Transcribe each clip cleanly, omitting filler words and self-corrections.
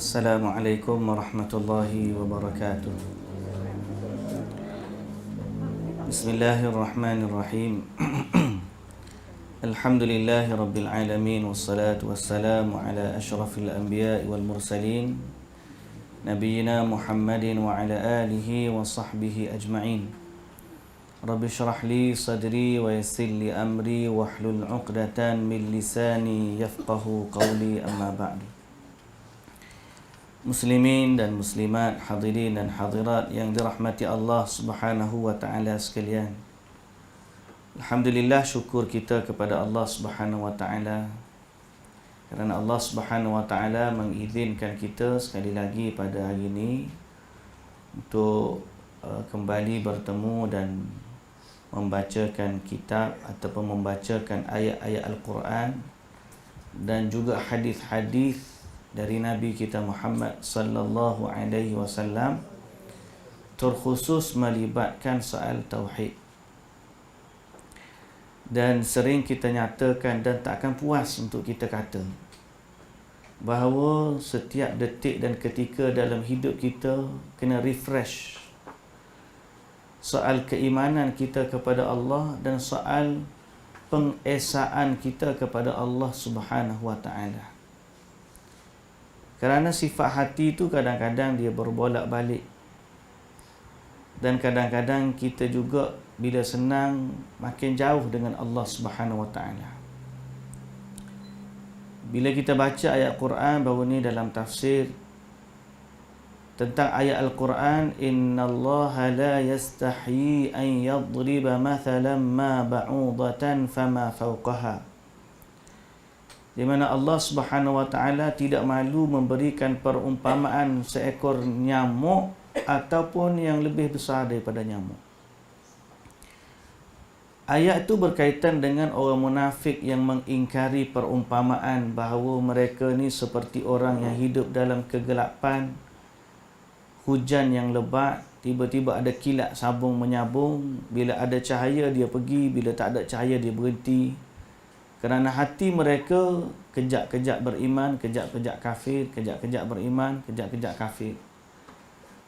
Assalamualaikum warahmatullahi wabarakatuh. Bismillahirrahmanirrahim. Alhamdulillahi rabbil alamin, wassalatu wassalamu ala asyrafil anbiya'i wal mursalin, nabiyyina Muhammadin wa ala alihi wa sahbihi ajma'in. Rabbi syrah li sadri wa yassir li amri wahlul 'uqdatan min lisani yafqahu qawli, amma ba'du. Muslimin dan muslimat, hadirin dan hadirat yang dirahmati Allah Subhanahu wa taala sekalian. Alhamdulillah, syukur kita kepada Allah Subhanahu wa taala kerana Allah Subhanahu wa taala mengizinkan kita sekali lagi pada hari ini untuk kembali bertemu dan membacakan kitab ataupun membacakan ayat-ayat Al-Quran dan juga hadis-hadis dari Nabi kita Muhammad sallallahu alaihi wasallam, terkhusus melibatkan soal tauhid. Dan sering kita nyatakan dan takkan puas untuk kita kata bahawa setiap detik dan ketika dalam hidup kita kena refresh soal keimanan kita kepada Allah dan soal pengesaan kita kepada Allah Subhanahu wa taala. Kerana sifat hati itu kadang-kadang dia berbolak-balik. Dan kadang-kadang kita juga bila senang makin jauh dengan Allah Subhanahu wa taala. Bila kita baca ayat Quran, bahawa ni dalam tafsir tentang ayat Al-Quran, innallaha la yastahi an yadriba mathalan ma ba'udatan fama fawqaha, di mana Allah Subhanahu wa taala tidak malu memberikan perumpamaan seekor nyamuk ataupun yang lebih besar daripada nyamuk. Ayat itu berkaitan dengan orang munafik yang mengingkari perumpamaan bahawa mereka ni seperti orang yang hidup dalam kegelapan, hujan yang lebat, tiba-tiba ada kilat sabung menyabung, bila ada cahaya dia pergi, bila tak ada cahaya dia berhenti. Kerana hati mereka kejap-kejap beriman, kejap-kejap kafir, kejap-kejap beriman, kejap-kejap kafir.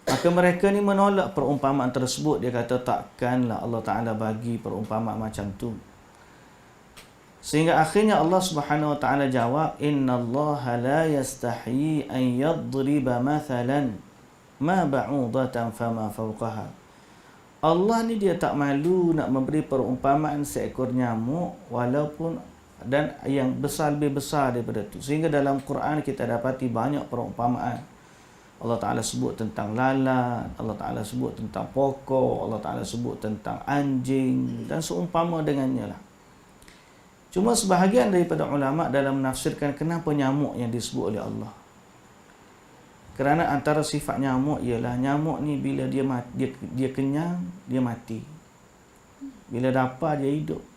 Maka mereka ni menolak perumpamaan tersebut. Dia kata takkanlah Allah Ta'ala bagi perumpamaan macam tu. Sehingga akhirnya Allah Subhanahu wa taala jawab, innallaha la yastahi an yadriba mathalan ma ba'udatan fama fawqaha. Allah ni dia tak malu nak memberi perumpamaan seekor nyamuk walaupun dan yang besar, lebih besar daripada itu. Sehingga dalam Quran kita dapati banyak perumpamaan. Allah Ta'ala sebut tentang lalat, Allah Ta'ala sebut tentang pokok, Allah Ta'ala sebut tentang anjing dan seumpama dengannya lah. Cuma sebahagian daripada ulama' dalam menafsirkan kenapa nyamuk yang disebut oleh Allah. Kerana antara sifat nyamuk ialah nyamuk ni bila dia kenyang, dia mati. Bila lapar, dia hidup.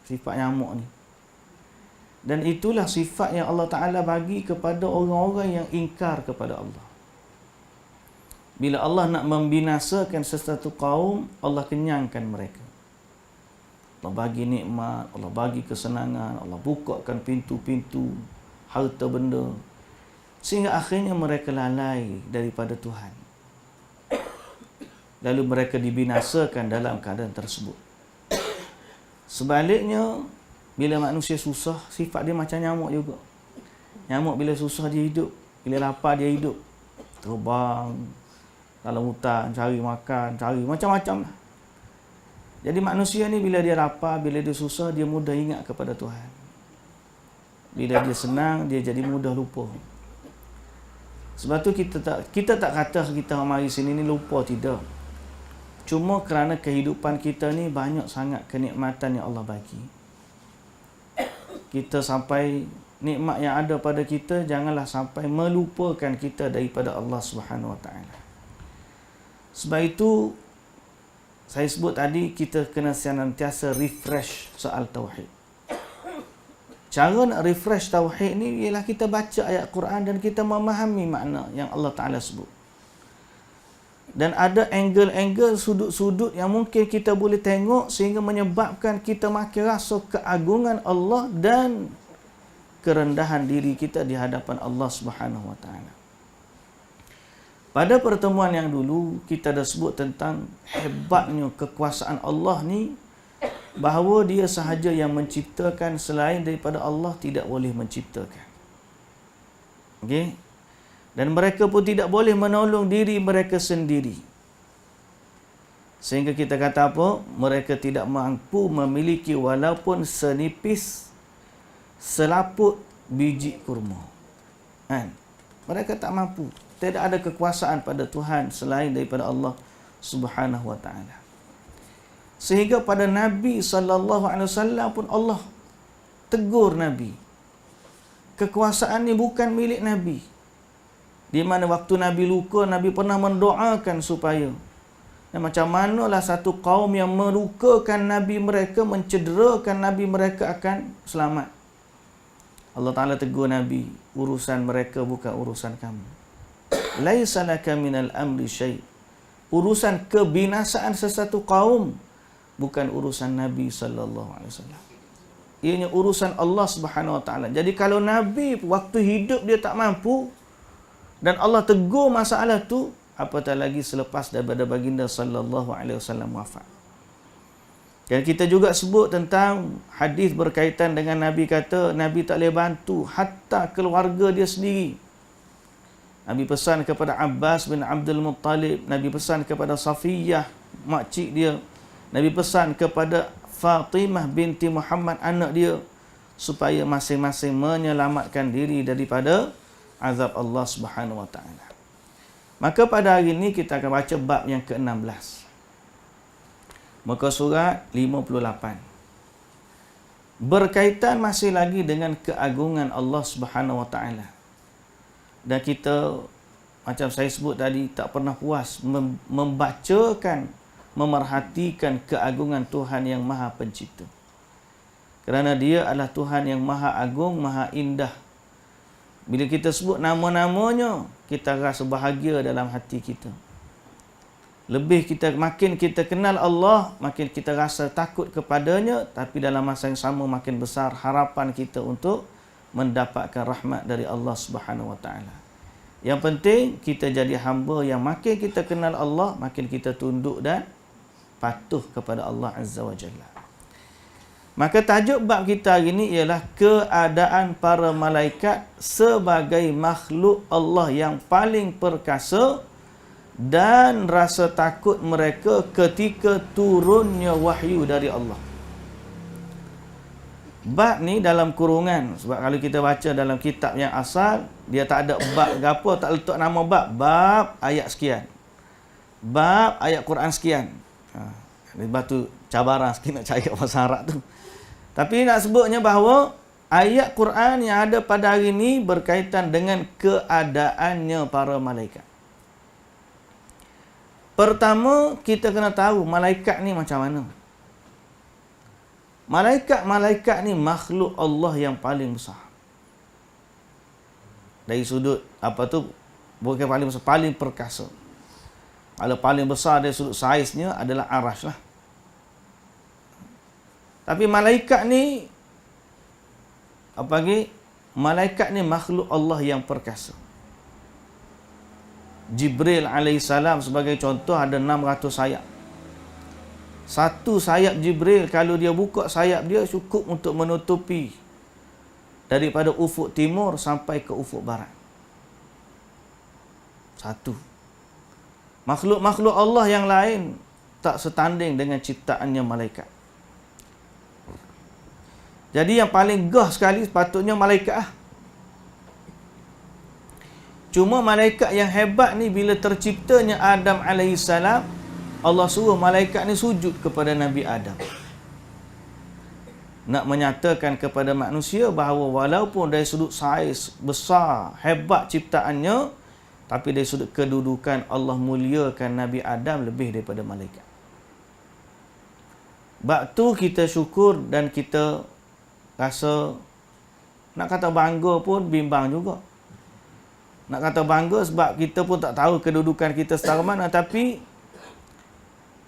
Sifat nyamuk ni. Dan itulah sifat yang Allah Ta'ala bagi kepada orang-orang yang ingkar kepada Allah. Bila Allah nak membinasakan sesuatu kaum, Allah kenyangkan mereka. Allah bagi nikmat, Allah bagi kesenangan, Allah bukakan pintu-pintu harta benda, sehingga akhirnya mereka lalai daripada Tuhan. Lalu mereka dibinasakan dalam keadaan tersebut. Sebaliknya, bila manusia susah, sifat dia macam nyamuk juga. Nyamuk bila susah dia hidup, bila lapar dia hidup. Terbang dalam hutan, cari makan, cari macam-macam lah. Jadi manusia ni bila dia lapar, bila dia susah, dia mudah ingat kepada Tuhan. Bila dia senang, dia jadi mudah lupa. Sebab tu kita tak kata kita mari sini ni lupa, tidak. Cuma kerana kehidupan kita ni banyak sangat kenikmatan yang Allah bagi. Kita sampai nikmat yang ada pada kita, janganlah sampai melupakan kita daripada Allah Subhanahu wa taala. Sebab itu saya sebut tadi, kita kena senantiasa refresh soal tauhid. Cara nak refresh tauhid ni ialah kita baca ayat Quran dan kita memahami makna yang Allah Ta'ala sebut. Dan ada angle-angle, sudut-sudut yang mungkin kita boleh tengok sehingga menyebabkan kita makin rasa keagungan Allah dan kerendahan diri kita di hadapan Allah Subhanahu wa taala. Pada pertemuan yang dulu kita dah sebut tentang hebatnya kekuasaan Allah ni, bahawa dia sahaja yang menciptakan, selain daripada Allah tidak boleh menciptakan. Okey? Dan mereka pun tidak boleh menolong diri mereka sendiri. Sehingga kita kata apa? Mereka tidak mampu memiliki walaupun senipis selaput biji kurma. Kan? Mereka tak mampu. Tidak ada kekuasaan pada Tuhan selain daripada Allah Subhanahu wa taala. Sehingga pada Nabi sallallahu alaihi wasallam pun Allah tegur Nabi. Kekuasaan ni bukan milik Nabi. Di mana waktu Nabi luka, Nabi pernah mendoakan supaya, dan macam manalah satu kaum yang melukakan Nabi mereka, mencederakan Nabi mereka akan selamat. Allah Ta'ala tegur Nabi, urusan mereka bukan urusan kamu. Laisa laka minal amri syai'. Urusan kebinasaan sesuatu kaum bukan urusan Nabi sallallahu alaihi wasallam. Ianya urusan Allah Subhanahu wa taala. Jadi kalau Nabi waktu hidup dia tak mampu dan Allah tegur masalah tu, apatah lagi selepas daripada baginda sallallahu alaihi wasallam wafat. Dan kita juga sebut tentang hadis berkaitan dengan Nabi kata Nabi tak boleh bantu hatta keluarga dia sendiri. Nabi pesan kepada Abbas bin Abdul Muttalib, Nabi pesan kepada Safiyah, makcik dia, Nabi pesan kepada Fatimah binti Muhammad, anak dia, supaya masing-masing menyelamatkan diri daripada azab Allah Subhanahu wa taala. Maka pada hari ini kita akan baca bab yang ke-16. Muka surat 58. Berkaitan masih lagi dengan keagungan Allah Subhanahu wa taala. Dan kita, macam saya sebut tadi, tak pernah puas membacakan, memerhatikan keagungan Tuhan yang Maha Pencipta. Kerana dia adalah Tuhan yang Maha Agung, Maha Indah. Bila kita sebut nama-namanya, kita rasa bahagia dalam hati kita. Makin kita kenal Allah, makin kita rasa takut kepadanya, tapi dalam masa yang sama makin besar harapan kita untuk mendapatkan rahmat dari Allah Subhanahu wa taala. Yang penting kita jadi hamba yang makin kita kenal Allah, makin kita tunduk dan patuh kepada Allah Azza wa Jalla. Maka tajuk bab kita hari ini ialah keadaan para malaikat sebagai makhluk Allah yang paling perkasa dan rasa takut mereka ketika turunnya wahyu dari Allah. Bab ni dalam kurungan, sebab kalau kita baca dalam kitab yang asal, dia tak ada bab apa, tak letak nama bab ayat sekian, bab ayat Quran sekian. Sebab tu cabaran sikit nak cari bahasa Arab tu. Tapi nak sebutnya bahawa ayat Quran yang ada pada hari ini berkaitan dengan keadaannya para malaikat. Pertama, kita kena tahu malaikat ni macam mana. Malaikat-malaikat ni makhluk Allah yang paling besar. Dari sudut bukan paling besar, paling perkasa. Kalau paling besar dari sudut saiznya adalah Arash lah. Tapi malaikat ni malaikat ni makhluk Allah yang perkasa. Jibril alaihissalam sebagai contoh ada 600 sayap. Satu sayap Jibril, kalau dia buka sayap dia cukup untuk menutupi daripada ufuk timur sampai ke ufuk barat. Satu. Makhluk-makhluk Allah yang lain tak setanding dengan ciptaannya malaikat. Jadi yang paling gah sekali sepatutnya malaikat. Cuma malaikat yang hebat ni bila terciptanya Adam alaihissalam, Allah suruh malaikat ni sujud kepada Nabi Adam. Nak menyatakan kepada manusia bahawa walaupun dari sudut saiz besar, hebat ciptaannya, tapi dari sudut kedudukan Allah muliakan Nabi Adam lebih daripada malaikat. Bab tu kita syukur dan kita rasa, nak kata bangga pun bimbang juga. Nak kata bangga sebab kita pun tak tahu kedudukan kita setara mana, tapi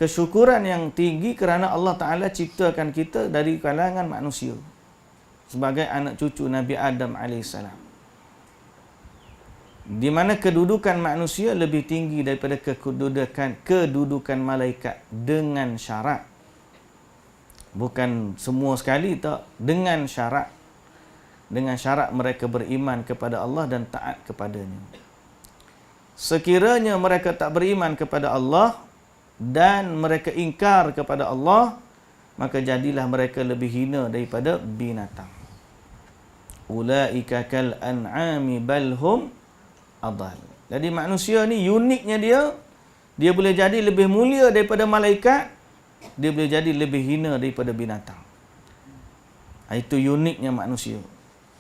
kesyukuran yang tinggi kerana Allah Ta'ala ciptakan kita dari kalangan manusia. sebagai anak cucu Nabi Adam AS. Di mana kedudukan manusia lebih tinggi daripada kedudukan malaikat dengan syarat. Bukan semua sekali, tak. Dengan syarat. Dengan syarat mereka beriman kepada Allah dan taat kepadanya. Sekiranya mereka tak beriman kepada Allah dan mereka ingkar kepada Allah, maka jadilah mereka lebih hina daripada binatang. Ulaika kal an'ami bal hum adall. Jadi manusia ni uniknya dia boleh jadi lebih mulia daripada malaikat, dia boleh jadi lebih hina daripada binatang. Itu uniknya manusia.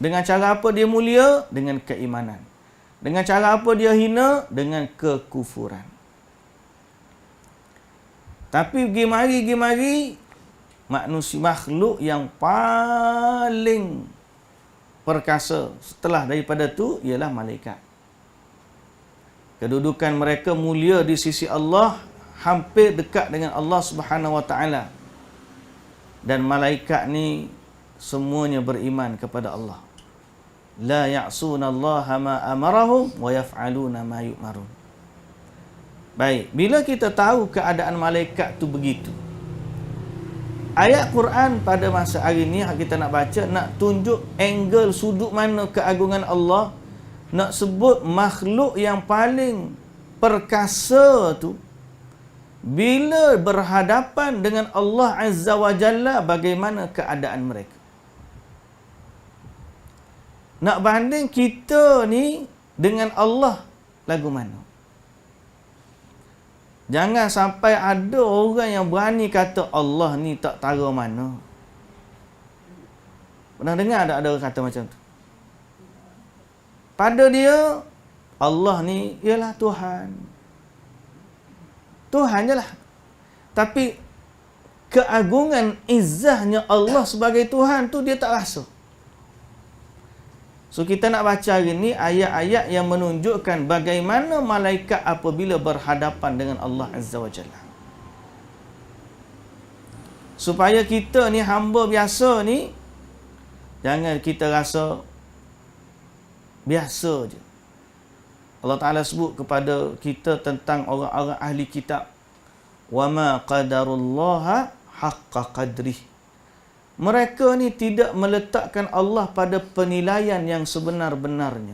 Dengan cara apa dia mulia? Dengan keimanan. Dengan cara apa dia hina? Dengan kekufuran. Tapi pergi mari manusia, makhluk yang paling perkasa setelah daripada tu ialah malaikat. Kedudukan mereka mulia di sisi Allah, hampir dekat dengan Allah Subhanahu Wa Taala. Dan malaikat ni semuanya beriman kepada Allah. La ya'suna Allah ma amarahum wa yaf'aluna ma yu'marun. Baik, bila kita tahu keadaan malaikat tu begitu, ayat Quran pada masa hari ni kita nak baca, nak tunjuk angle sudut mana keagungan Allah, nak sebut makhluk yang paling perkasa tu bila berhadapan dengan Allah Azza wa Jalla, bagaimana keadaan mereka. Nak banding kita ni dengan Allah lagu mana? Jangan sampai ada orang yang berani kata Allah ni tak tara mana. Pernah dengar tak ada orang kata macam tu? Pada dia, Allah ni ialah Tuhan. Tuhan je lah. Tapi keagungan, izzahnya Allah sebagai Tuhan tu dia tak rasa. So kita nak baca hari ni ayat-ayat yang menunjukkan bagaimana malaikat apabila berhadapan dengan Allah Azza wa Jalla. Supaya kita ni hamba biasa ni, jangan kita rasa biasa je. Allah Ta'ala sebut kepada kita tentang orang-orang ahli kitab. وَمَا قَدَرُ اللَّهَ حَقَّ قَدْرِهِ. Mereka ni tidak meletakkan Allah pada penilaian yang sebenar-benarnya.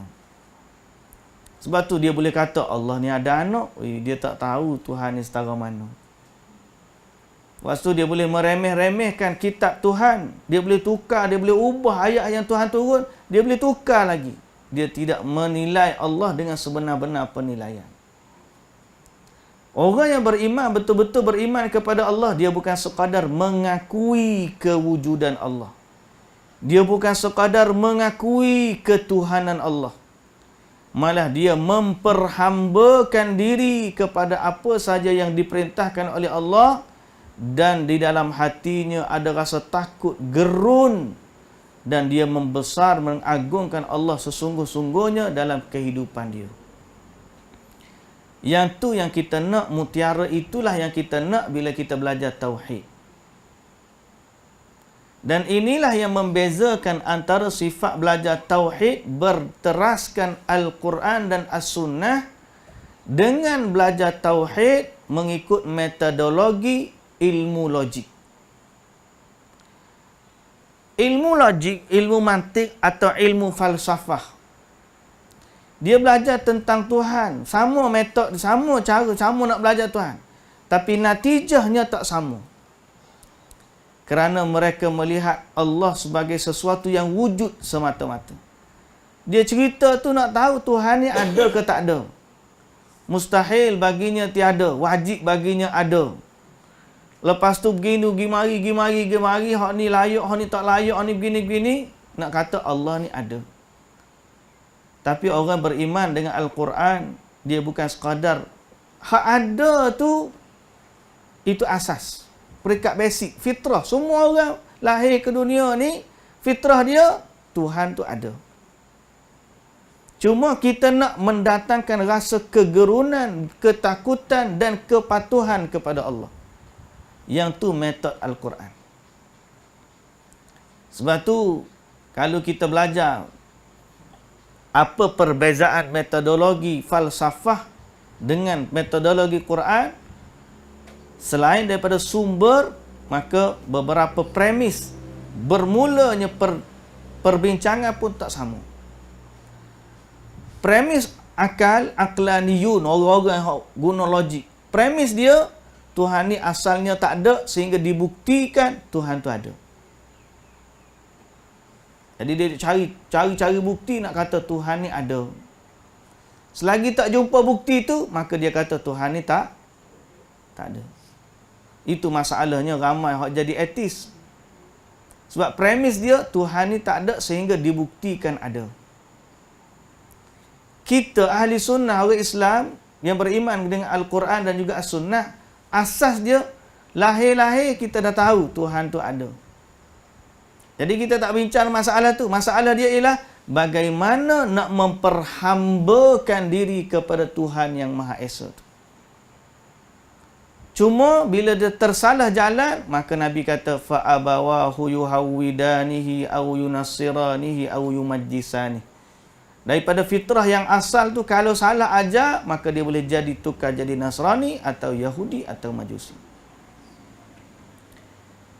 Sebab tu dia boleh kata Allah ni ada anak, dia tak tahu Tuhan ni setara mana. Lepas tu dia boleh meremeh-remehkan kitab Tuhan. Dia boleh tukar, dia boleh ubah ayat yang Tuhan turun, dia boleh tukar lagi. Dia tidak menilai Allah dengan sebenar-benar penilaian. Orang yang beriman, betul-betul beriman kepada Allah, dia bukan sekadar mengakui kewujudan Allah. Dia bukan sekadar mengakui ketuhanan Allah. Malah dia memperhambakan diri kepada apa saja yang diperintahkan oleh Allah, dan di dalam hatinya ada rasa takut, gerun, dan dia membesar, mengagungkan Allah sesungguh-sungguhnya dalam kehidupan dia. Yang tu yang kita nak, mutiara itulah yang kita nak bila kita belajar tauhid. Dan inilah yang membezakan antara sifat belajar tauhid berteraskan Al-Quran dan As-Sunnah dengan belajar tauhid mengikut metodologi ilmu logik. Ilmu logik, ilmu mantik atau ilmu falsafah, dia belajar tentang Tuhan. Sama metod, sama cara, sama nak belajar Tuhan. Tapi natijahnya tak sama. Kerana mereka melihat Allah sebagai sesuatu yang wujud semata-mata. Dia cerita tu nak tahu Tuhan ni ada ke tak ada. Mustahil baginya tiada, wajib baginya ada. Lepas tu begini, pergi mari, hak ni layak, hak ni tak layak, hak ni begini. Nak kata Allah ni ada. Tapi orang beriman dengan Al-Quran, dia bukan sekadar hak ada tu, itu asas, peringkat basic, fitrah. Semua orang lahir ke dunia ni, fitrah dia, Tuhan tu ada. Cuma kita nak mendatangkan rasa kegerunan, ketakutan dan kepatuhan kepada Allah. Yang tu metod Al-Quran. Sebab tu, kalau kita belajar apa perbezaan metodologi falsafah dengan metodologi Quran, selain daripada sumber, maka beberapa premis bermulanya perbincangan pun tak sama. Premis aklaniyun, orang-orang yang guna logik. Premis dia, Tuhan ni asalnya tak ada sehingga dibuktikan Tuhan tu ada. Jadi dia cari bukti nak kata Tuhan ni ada. Selagi tak jumpa bukti tu, maka dia kata Tuhan ni tak ada. Itu masalahnya ramai yang jadi ateis. Sebab premis dia, Tuhan ni tak ada sehingga dibuktikan ada. Kita ahli sunnah, orang Islam yang beriman dengan Al-Quran dan juga As-Sunnah, asas dia, lahir-lahir kita dah tahu Tuhan tu ada. Jadi kita tak bincang masalah tu. Masalah dia ialah bagaimana nak memperhambakan diri kepada Tuhan yang Maha Esa tu. Cuma bila dia tersalah jalan, maka Nabi kata fa abawahu yuhawwidanihi aw yunassiranihi aw yumajjisani. Daripada fitrah yang asal tu, kalau salah ajar, maka dia boleh jadi tukar jadi Nasrani atau Yahudi atau Majusi.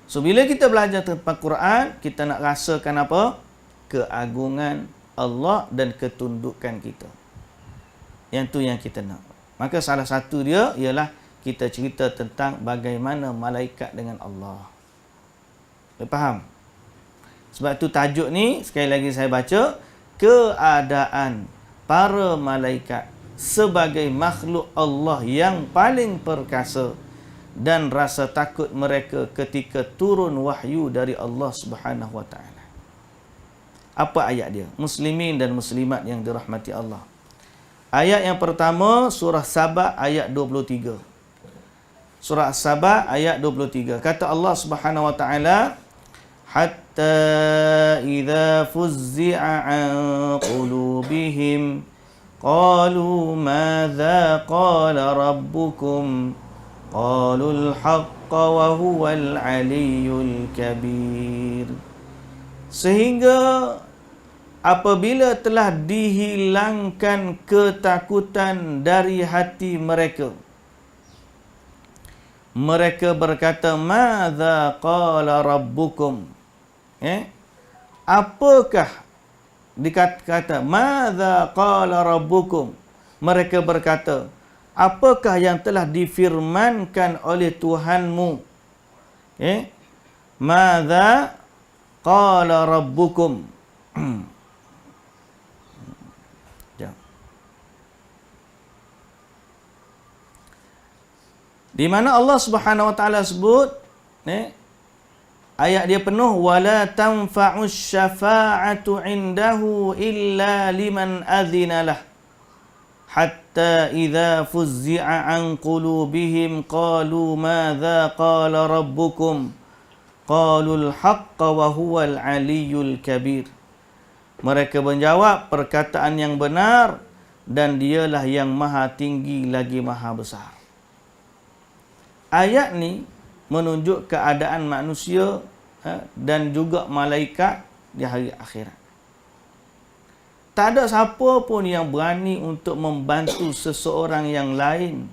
So bila kita belajar tentang Quran, kita nak rasakan apa? Keagungan Allah dan ketundukan kita. Yang tu yang kita nak. Maka salah satu dia ialah kita cerita tentang bagaimana malaikat dengan Allah. Faham? Sebab tu tajuk ni, sekali lagi saya baca, keadaan para malaikat sebagai makhluk Allah yang paling perkasa dan rasa takut mereka ketika turun wahyu dari Allah Subhanahu wa taala. Apa ayat dia? Muslimin dan muslimat yang dirahmati Allah. Ayat yang pertama, surah Saba ayat 23. Surah Saba ayat 23. Kata Allah Subhanahu wa taala, hatta idza fuzzi'a an qulubihim qalu madza qala rabbukum qalul haqqa wa huwal aliyyul kabir. Sehingga apabila telah dihilangkan ketakutan dari hati mereka, mereka berkata, madza qala rabbukum. Apakah dikata madza qala rabbukum? Mereka berkata, apakah yang telah difirmankan oleh Tuhanmu? Madza qala rabbukum. Di mana Allah Subhanahu wa taala sebut, ayat dia penuh, wala tanfa'us syafa'atu 'indahu illa liman adzina lah. Hatta idza fuzzi'a an qulubihim qalu madza qala rabbukum qalul haqqa wa huwal aliyyul kabir. Mereka menjawab perkataan yang benar dan dialah yang maha tinggi lagi maha besar. Ayat ni menunjuk keadaan manusia dan juga malaikat di hari akhirat. Tak ada siapa pun yang berani untuk membantu seseorang yang lain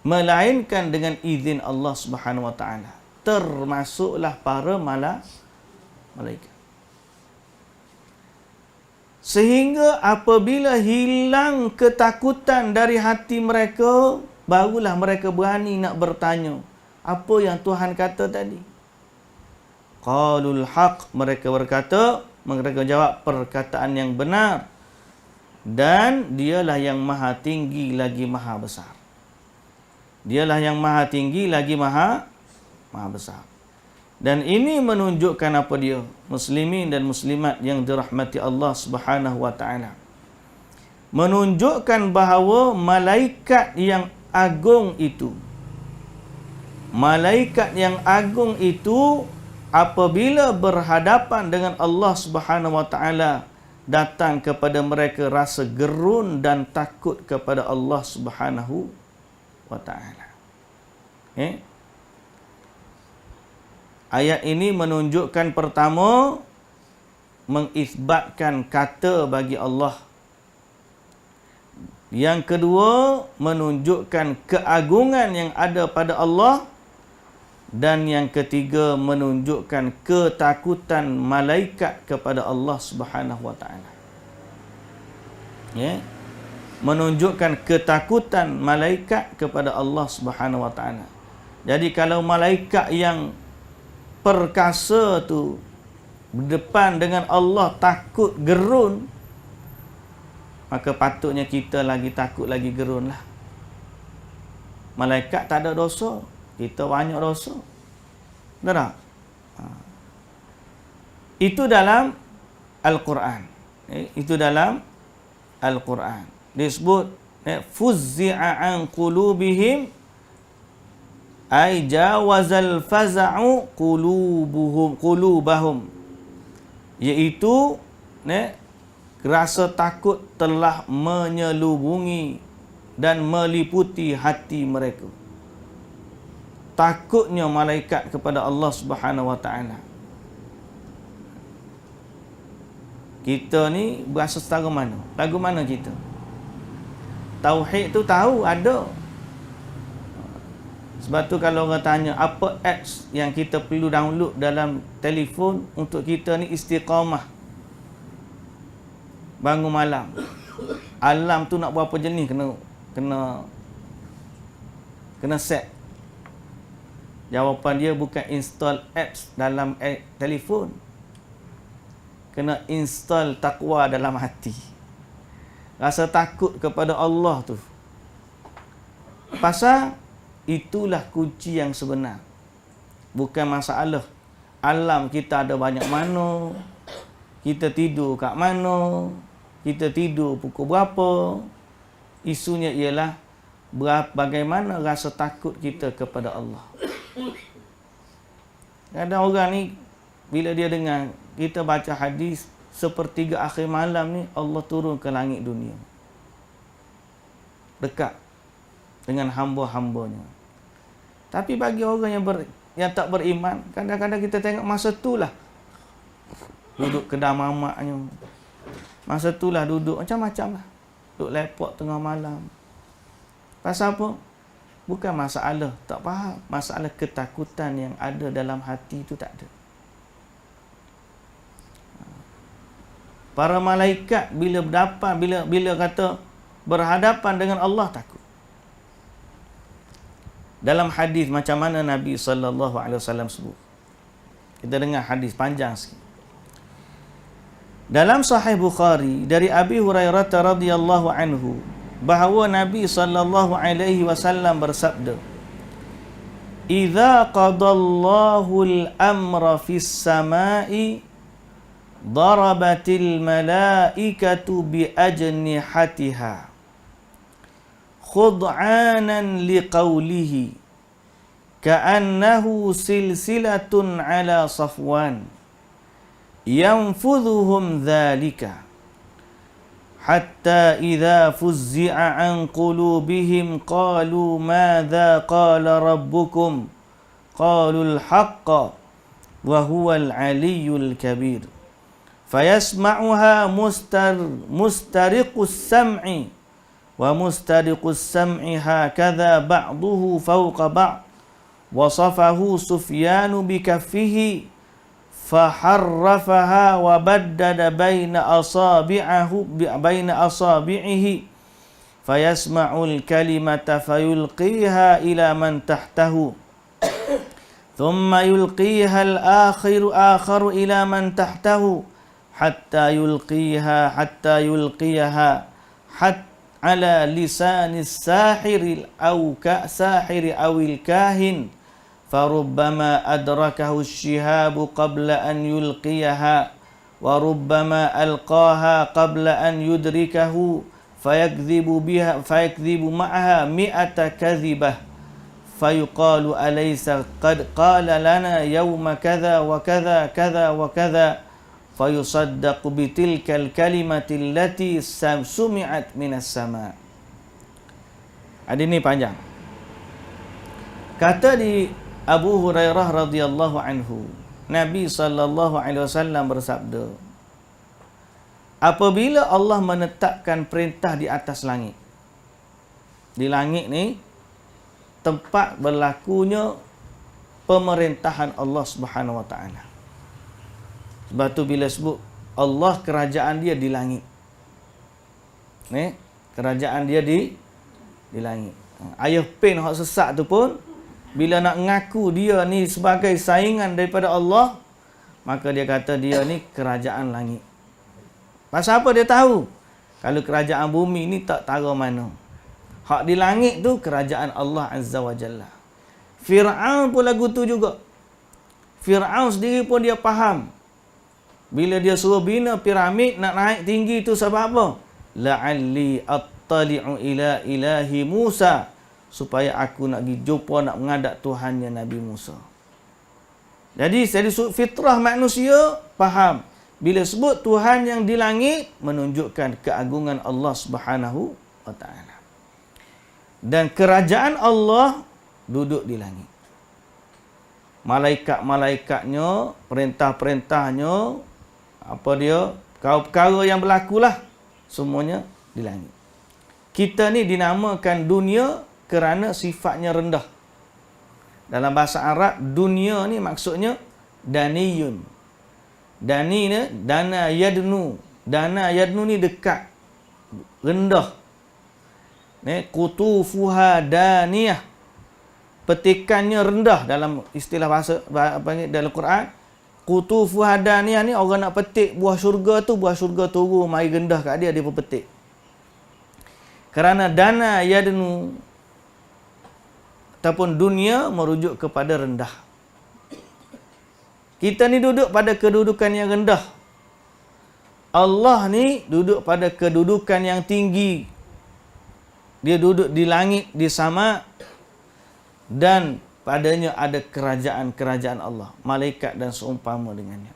melainkan dengan izin Allah Subhanahu wa taala, termasuklah para malaikat. Sehingga apabila hilang ketakutan dari hati mereka, barulah mereka berani nak bertanya, apa yang Tuhan kata tadi? Qalul haq, mereka berkata, mereka jawab perkataan yang benar, dan dialah yang maha tinggi lagi maha besar. Dialah yang maha tinggi lagi maha besar. Dan ini menunjukkan apa dia? Muslimin dan muslimat yang dirahmati Allah Subhanahu wa taala. Menunjukkan bahawa malaikat yang agung itu, malaikat yang agung itu apabila berhadapan dengan Allah Subhanahu wa taala, datang kepada mereka rasa gerun dan takut kepada Allah Subhanahu wa taala. Ayat ini menunjukkan pertama, mengisbatkan kata bagi Allah. Yang kedua, menunjukkan keagungan yang ada pada Allah. Dan yang ketiga, menunjukkan ketakutan malaikat kepada Allah Subhanahu wa taala. Ya. Menunjukkan ketakutan malaikat kepada Allah Subhanahu wa taala. Jadi kalau malaikat yang perkasa tu berdepan dengan Allah takut gerun, maka patutnya kita lagi takut lagi gerun lah. Malaikat tak ada dosa, kita banyak dosa. Betul tak? Itu dalam Al-Quran. Itu dalam Al-Quran. Disebut fuzzi'a an qulubihim ay jawazal faza'u qulubahum, iaitu rasa takut telah menyelubungi dan meliputi hati mereka. Takutnya malaikat kepada Allah Subhanahu wa taala. Kita ni berasa setara mana? Lagu mana kita? Tauhid tu tahu ada. Sebab tu kalau orang tanya apa apps yang kita perlu download dalam telefon untuk kita ni istiqamah bangun malam. Alarm tu nak berapa jenis kena set. Jawapan dia bukan install apps dalam telefon. Kena install takwa dalam hati. Rasa takut kepada Allah tu. Pasal itulah kunci yang sebenar. Bukan masalah alam kita ada banyak mana, kita tidur kat mana, kita tidur pukul berapa. Isunya ialah bagaimana rasa takut kita kepada Allah. Kadang orang ni bila dia dengar kita baca hadis sepertiga akhir malam ni Allah turun ke langit dunia, dekat dengan hamba-hambanya. Tapi bagi orang yang tak beriman, kadang-kadang kita tengok masa itulah duduk kedai mamaknya, masa itulah duduk macam-macam lah, duduk lepok tengah malam. Pasal apa? Bukan masalah tak faham, masalah ketakutan yang ada dalam hati itu tak ada. Para malaikat bila kata berhadapan dengan Allah takut. Dalam hadis macam mana Nabi SAW sebut. Kita dengar hadis panjang sikit. Dalam Sahih Bukhari dari Abi Hurairah radhiyallahu anhu bahawa Nabi SAW bersabda, "Idza qadallahu al-amra fis samai darabatil malaikatu bi ajnihatiha khud'anan liqawlihi ka'annahu silsilatun ala safwan yanfudhuhum dhalika hatta idza fuzzi'a an qulubihim qalu madza qala rabbukum qalu al-haqqa wa huwa al-'aliyyul kabir fayasma'uha mustariqus sam'i wa mustariqus sam'i hakadha ba'duhu fawqa ba'd wasafahu Sufyanu bikaffihi faharrafaha wa baddada baina asabi'ihi fayasma'ul kalimata fayulqiha ila man tahtahu thumma yulqiha al-akharu ila man tahtahu hatta yulqiha ala lisanis sahiri awil kahin farubbama adrakahu ash-shihabu qabla an yulqiyaha wa rubbama alqaha qabla an yudrikahu fayakdhibu ma'aha mi'ata kadhibah fayuqalu alaysa qad qala lana yawma kadha wa kadha kadha wa kadha fayusaddaqu bitilkal kalimati allati sumi'at minas sama'. Hadis ni panjang. Kata di Abu Hurairah radhiyallahu anhu, Nabi sallallahu alaihi wasallam bersabda, apabila Allah menetapkan perintah di atas langit. Di langit ni tempat berlakunya pemerintahan Allah Subhanahu Wa Taala. Sebab tu bila sebut Allah, kerajaan dia di langit. Kerajaan dia di langit. Ayah Pen hak sesat tu pun bila nak ngaku dia ni sebagai saingan daripada Allah, maka dia kata dia ni kerajaan langit. Pasal apa dia tahu? Kalau kerajaan bumi ni tak tahu mana. Hak di langit tu kerajaan Allah Azza wa Jalla. Fir'aun pun lagu tu juga. Fir'aun sendiri pun dia faham. Bila dia suruh bina piramid nak naik tinggi tu sebab apa? La'alli attali'u ila ilahi Musa. Supaya aku nak pergi jumpa, nak menghadap Tuhannya Nabi Musa. Jadi dari fitrah manusia faham. Bila sebut Tuhan yang di langit, menunjukkan keagungan Allah Subhanahu wa Ta'ala. Dan kerajaan Allah duduk di langit. Malaikat-malaikatnya, perintah-perintahnya, apa dia, perkara yang berlakulah, semuanya di langit. Kita ni dinamakan dunia kerana sifatnya rendah. Dalam bahasa Arab, dunia ni maksudnya daniyun. Dani ni, dana yadnu. Dana yadnu ni dekat, rendah. Qutufuha daniyah. Petikannya rendah dalam istilah bahasa dalam Quran. Qutufuha daniyah ni orang nak petik buah syurga tu, buah syurga turun mai rendah kat dia pun petik. Kerana dana yadnu ataupun dunia merujuk kepada rendah. Kita ni duduk pada kedudukan yang rendah. Allah ni duduk pada kedudukan yang tinggi. Dia duduk di langit, di sama, dan padanya ada kerajaan-kerajaan Allah, malaikat dan seumpama dengannya.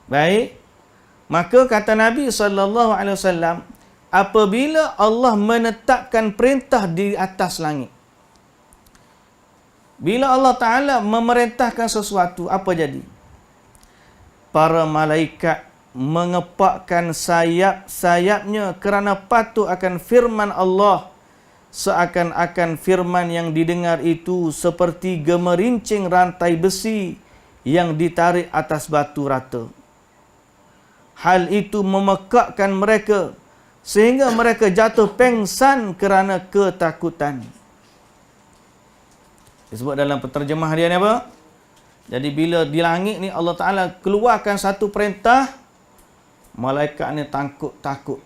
Baik. Maka kata Nabi SAW, apabila Allah menetapkan perintah di atas langit. Bila Allah Ta'ala memerintahkan sesuatu, apa jadi? Para malaikat mengepakkan sayap-sayapnya kerana patuh akan firman Allah. Seakan-akan firman yang didengar itu seperti gemerincing rantai besi yang ditarik atas batu rata. Hal itu memekakkan mereka sehingga mereka jatuh pengsan kerana ketakutan. Disebut dalam penterjemah dia ni apa? Jadi bila di langit ni Allah Ta'ala keluarkan satu perintah, malaikat ni takut.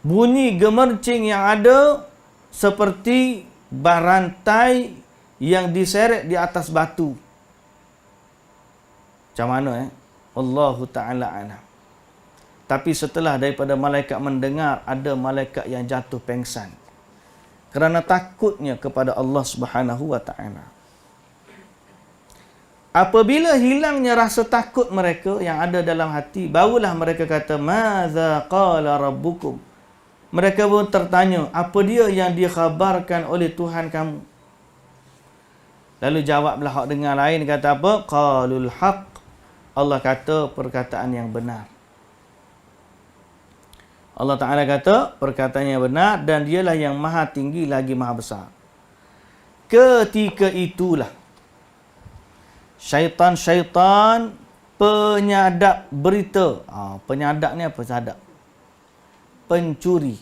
Bunyi gemercing yang ada seperti barantai yang diseret di atas batu. Macam mana Allahu Ta'ala alam. Tapi setelah daripada malaikat mendengar, ada malaikat yang jatuh pengsan kerana takutnya kepada Allah Subhanahu wa Ta'ala. Apabila hilangnya rasa takut mereka yang ada dalam hati, barulah mereka kata, "Madza qala rabbukum?" Mereka pun tertanya, apa dia yang dikhabarkan oleh Tuhan kamu? Lalu jawablah hak dengar lain, kata apa? Qalul haqq. Allah kata perkataan yang benar. Allah Ta'ala kata perkataan yang benar dan dialah yang maha tinggi lagi maha besar. Ketika itulah syaitan-syaitan penyadap berita. Penyadap ni apa? Sadap. Pencuri.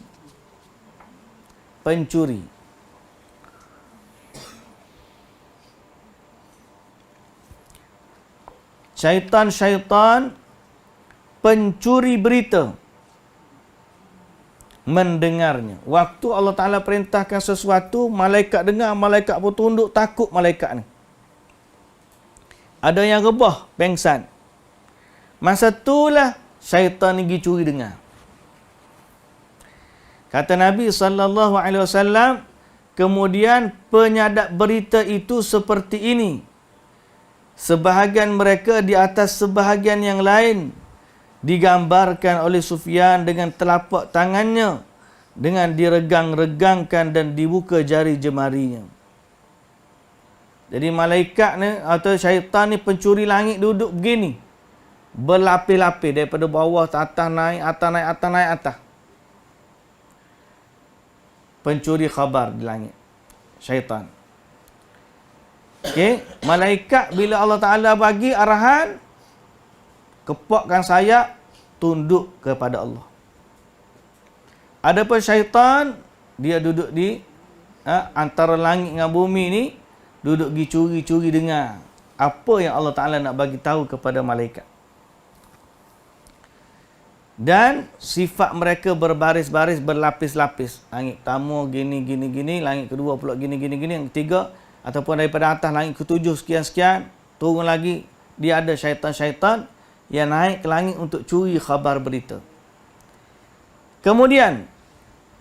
Syaitan-syaitan pencuri berita mendengarnya. Waktu Allah Ta'ala perintahkan sesuatu, malaikat dengar, malaikat pun tunduk takut malaikat ni. Ada yang rebah, pengsan. Masa itulah syaitan ni pergi curi dengar. Kata Nabi SAW, kemudian penyadap berita itu seperti ini. Sebahagian mereka di atas sebahagian yang lain digambarkan oleh Sufyan dengan telapak tangannya dengan diregang-regangkan dan dibuka jari jemarinya. Jadi malaikat ni atau syaitan ni pencuri langit duduk begini. berlapis-lapis daripada bawah ke atas, naik atas, naik atas, naik atas. Pencuri khabar di langit, syaitan. Okey, malaikat bila Allah Taala bagi arahan, kepakkan sayap, tunduk kepada Allah. Adapun syaitan, dia duduk di antara langit dengan bumi ni, duduk pergi curi-curi dengar apa yang Allah Ta'ala nak bagi tahu kepada malaikat. Dan sifat mereka berbaris-baris, berlapis-lapis. Langit pertama gini, gini, gini. Langit kedua pula gini, gini, gini. Yang ketiga, ataupun daripada atas langit ketujuh, sekian-sekian. Turun lagi, dia ada syaitan-syaitan yang naik ke langit untuk curi khabar berita. Kemudian,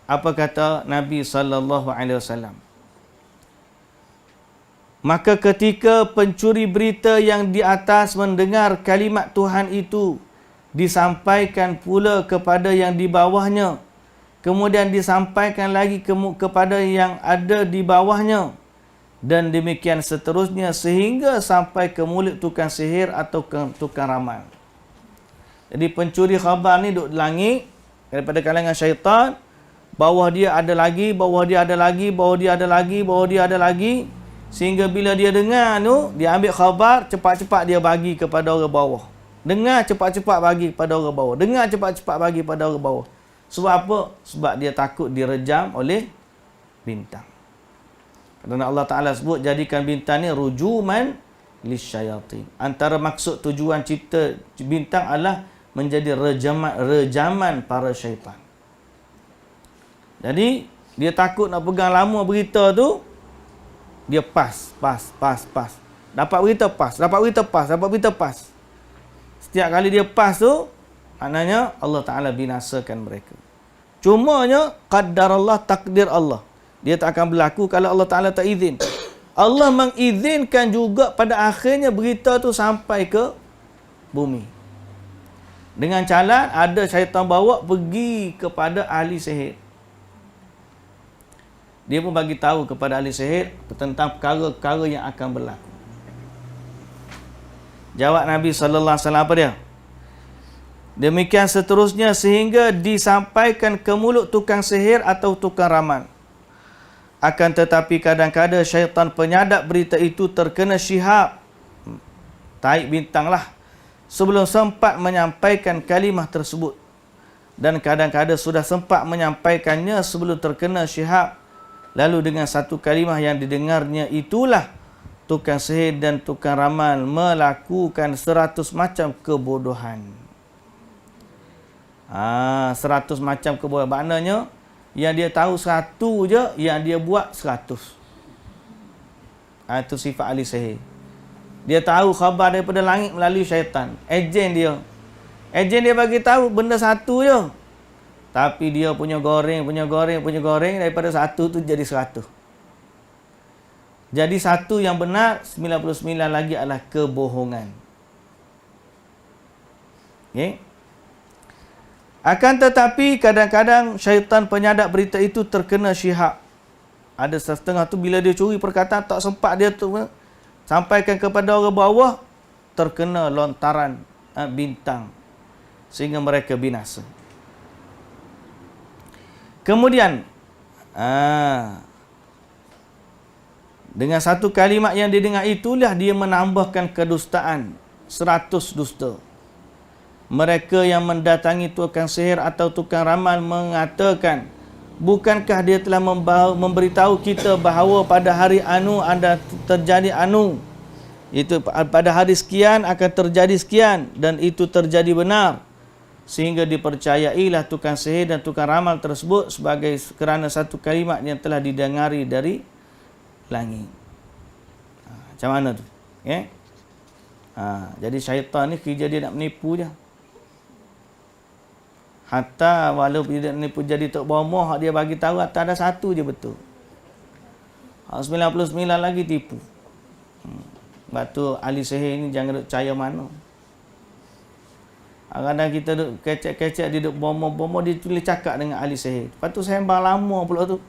apa kata Nabi SAW? Maka ketika pencuri berita yang di atas mendengar kalimat Tuhan itu, disampaikan pula kepada yang di bawahnya, kemudian disampaikan lagi kepada yang ada di bawahnya, dan demikian seterusnya sehingga sampai ke mulut tukang sihir atau tukang ramal. Jadi pencuri khabar ni duduk di langit daripada kalangan syaitan, bawah dia ada lagi, bawah dia ada lagi, bawah dia ada lagi, bawah dia ada lagi, sehingga bila dia dengar tu, dia ambil khabar, cepat-cepat dia bagi kepada orang bawah. Dengar, cepat-cepat bagi kepada orang bawah. Dengar, cepat-cepat bagi kepada orang bawah. Sebab apa? Sebab dia takut direjam oleh bintang. Kerana Allah Ta'ala sebut, jadikan bintang ni rujuman lisyayatin. Antara maksud tujuan cipta bintang adalah menjadi rejaman para syaitan. Jadi, dia takut nak pegang lama berita tu, dia pas. Dapat berita pas, dapat berita pas, dapat berita pas. Setiap kali dia pas tu, maknanya Allah Ta'ala binasakan mereka. Cumanya, qaddarallah, takdir Allah. Dia tak akan berlaku kalau Allah Ta'ala tak izin. Allah mengizinkan juga pada akhirnya berita tu sampai ke bumi. Dengan cara ada syaitan bawa pergi kepada ahli sihir. Dia pun bagi tahu kepada ahli sihir tentang perkara-perkara yang akan berlaku. Jawab Nabi sallallahu alaihi wasallam apa dia? Demikian seterusnya sehingga disampaikan ke mulut tukang sihir atau tukang ramal. Akan tetapi kadang-kadang syaitan penyadap berita itu terkena syihab, taik bintang lah, sebelum sempat menyampaikan kalimah tersebut. Dan kadang-kadang sudah sempat menyampaikannya sebelum terkena syihab. Lalu dengan satu kalimah yang didengarnya itulah tukang sihir dan tukang ramal melakukan 100 macam kebodohan. 100 macam kebodohan. Maknanya, yang dia tahu 1 je, yang dia buat 100. Itu sifat ahli sihir. Dia tahu khabar daripada langit melalui syaitan. Ejen dia. Ejen dia bagi tahu benda 1 je. Tapi dia punya goreng, daripada 1 tu jadi 100. Jadi 1 yang benar, 99 lagi adalah kebohongan. Okay? Akan tetapi kadang-kadang syaitan penyadap berita itu terkena syihab. Ada setengah tu bila dia curi perkataan tak sempat dia tu sampaikan kepada orang bawah, terkena lontaran bintang sehingga mereka binasa. Kemudian dengan satu kalimat yang didengar itulah dia menambahkan kedustaan, 100 dusta. Mereka yang mendatangi tukang sihir atau tukang ramal mengatakan, bukankah dia telah memberitahu kita bahawa pada hari anu ada terjadi anu, itu pada hari sekian akan terjadi sekian, dan itu terjadi benar, sehingga dipercayailah tukang sihir dan tukang ramal tersebut sebagai kerana satu kalimat yang telah didengari dari langit. Macam mana tu? Okay? Jadi syaitan ni kerja dia nak menipu je. Hatta walaupun dia nak menipu jadi tok bomoh, dia bagi tahu hatta ada 1 je betul. 99 lagi tipu. Sebab tu ahli sihir ni jangan duk percaya mana. Kadang-kadang kita duk kecek-kecek, dia duk bomoh-bomoh, dia tulis cakap dengan ahli sihir. Lepas tu sembang lama pula tu.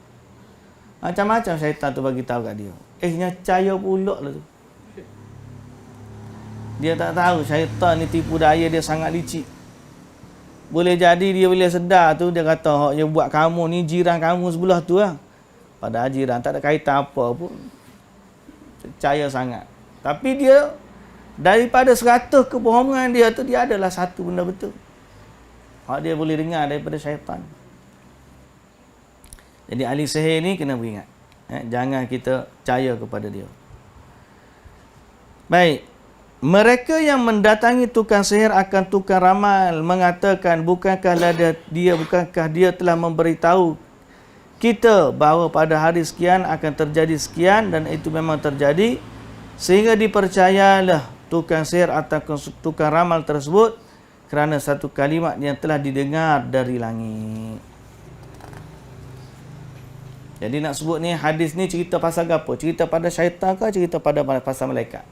Macam-macam syaitan tu bagi tahu kat dia. Nya percaya pula lah tu. Dia tak tahu syaitan ni tipu daya dia sangat licik. Boleh jadi dia bila sedar tu dia kata hak yang buat kamu ni jiran kamu sebelah tu lah. Padahal jiran tak ada kaitan apa pun. Percaya sangat. Tapi dia daripada 100 kebohongan dia tu dia adalah satu benda betul. Hak dia boleh dengar daripada syaitan. Jadi ahli sihir ni kena beringat. Jangan kita percaya kepada dia. Baik. Mereka yang mendatangi tukang sihir akan tukang ramal mengatakan bukankah dia telah memberitahu kita bahawa pada hari sekian akan terjadi sekian dan itu memang terjadi sehingga dipercayalah tukang sihir atau tukang ramal tersebut kerana satu kalimat yang telah didengar dari langit. Jadi nak sebut ni hadis ni cerita pasal apa? Cerita pada syaitan ke cerita pada pasal malaikat?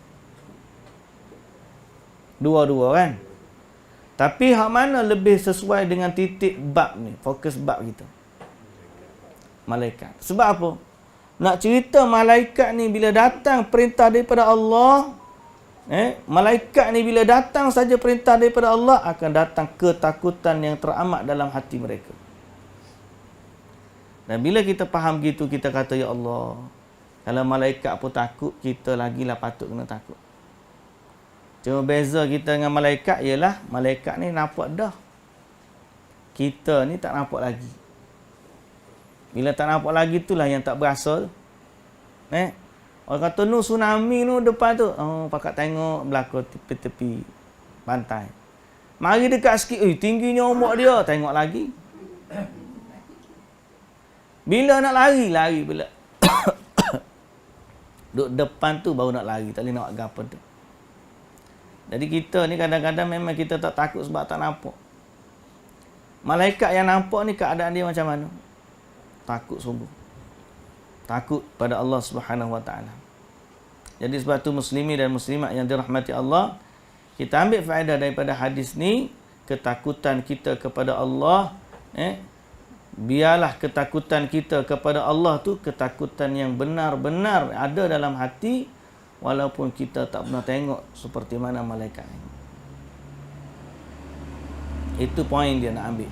Dua-dua kan. Tapi hak mana lebih sesuai dengan titik bab ni, fokus bab kita? Malaikat. Sebab apa? Nak cerita malaikat ni bila datang perintah daripada Allah, malaikat ni bila datang saja perintah daripada Allah akan datang ketakutan yang teramat dalam hati mereka. Dan bila kita faham gitu, kita kata ya Allah, kalau malaikat pun takut, kita lagilah patut kena takut. Cuma beza kita dengan malaikat ialah malaikat ni nampak dah. Kita ni tak nampak lagi. Bila tak nampak lagi itulah yang tak berasa. Orang kata nu tsunami nu depan tu. Oh, pakat tengok belakang tepi-tepi pantai. Mari dekat sikit, tingginya ombak dia, tengok lagi. Bila nak lari bila. Duduk depan tu baru nak lari, tak boleh nak buat apa tu. Jadi kita ni kadang-kadang memang kita tak takut sebab tak nampak. Malaikat yang nampak ni keadaan dia macam mana? Takut sungguh. Takut pada Allah Subhanahu Wa Taala. Jadi sebab tu muslimin dan muslimat yang dirahmati Allah, kita ambil faedah daripada hadis ni, ketakutan kita kepada Allah, biarlah ketakutan kita kepada Allah tu ketakutan yang benar-benar ada dalam hati. Walaupun kita tak pernah tengok seperti mana malaikat ini. Itu poin dia nak ambil.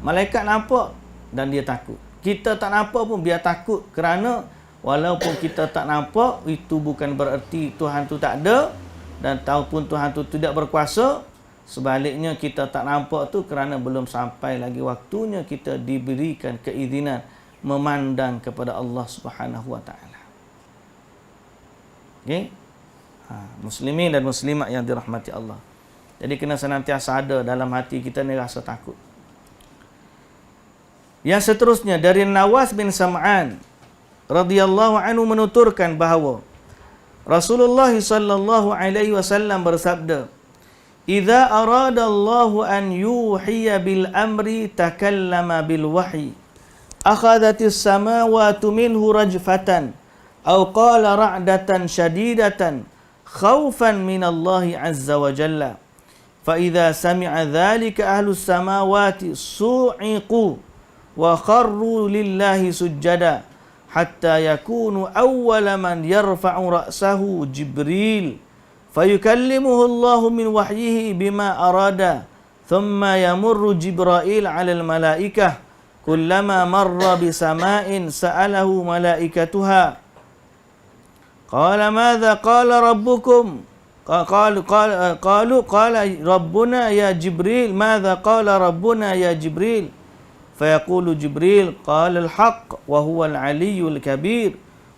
Malaikat nampak dan dia takut. Kita tak nampak pun biar takut. Kerana walaupun kita tak nampak, itu bukan bererti Tuhan tu tak ada. Dan taupun Tuhan tu tidak berkuasa. Sebaliknya kita tak nampak tu kerana belum sampai lagi waktunya kita diberikan keizinan memandang kepada Allah Subhanahu Wa Taala. Okay? Muslimin dan muslimat yang dirahmati Allah. Jadi kena senantiasa ada dalam hati kita ni rasa takut. Yang seterusnya dari Nawas bin Sam'an radhiyallahu anhu menuturkan bahawa Rasulullah sallallahu alaihi wasallam bersabda, "Idza arada Allahu an yuhiya bil amri takallama bil wahyi. Akhadhatis samawati minhu rajfatan." أو قال رعدة شديدة خوفا من الله عز وجل فإذا سمع ذلك أهل السماوات صعقوا وخروا لله سجدا حتى يكون أول من يرفع رأسه جبريل فيكلمه الله من وحيه بما أراد ثم يمر جبرائيل على الملائكة كلما مر بسماء سأله ملائكتها قال ماذا قال ربكم قال ربنا يا جبريل ماذا قال ربنا يا جبريل فيقول جبريل قال الحق وهو العلي الكبير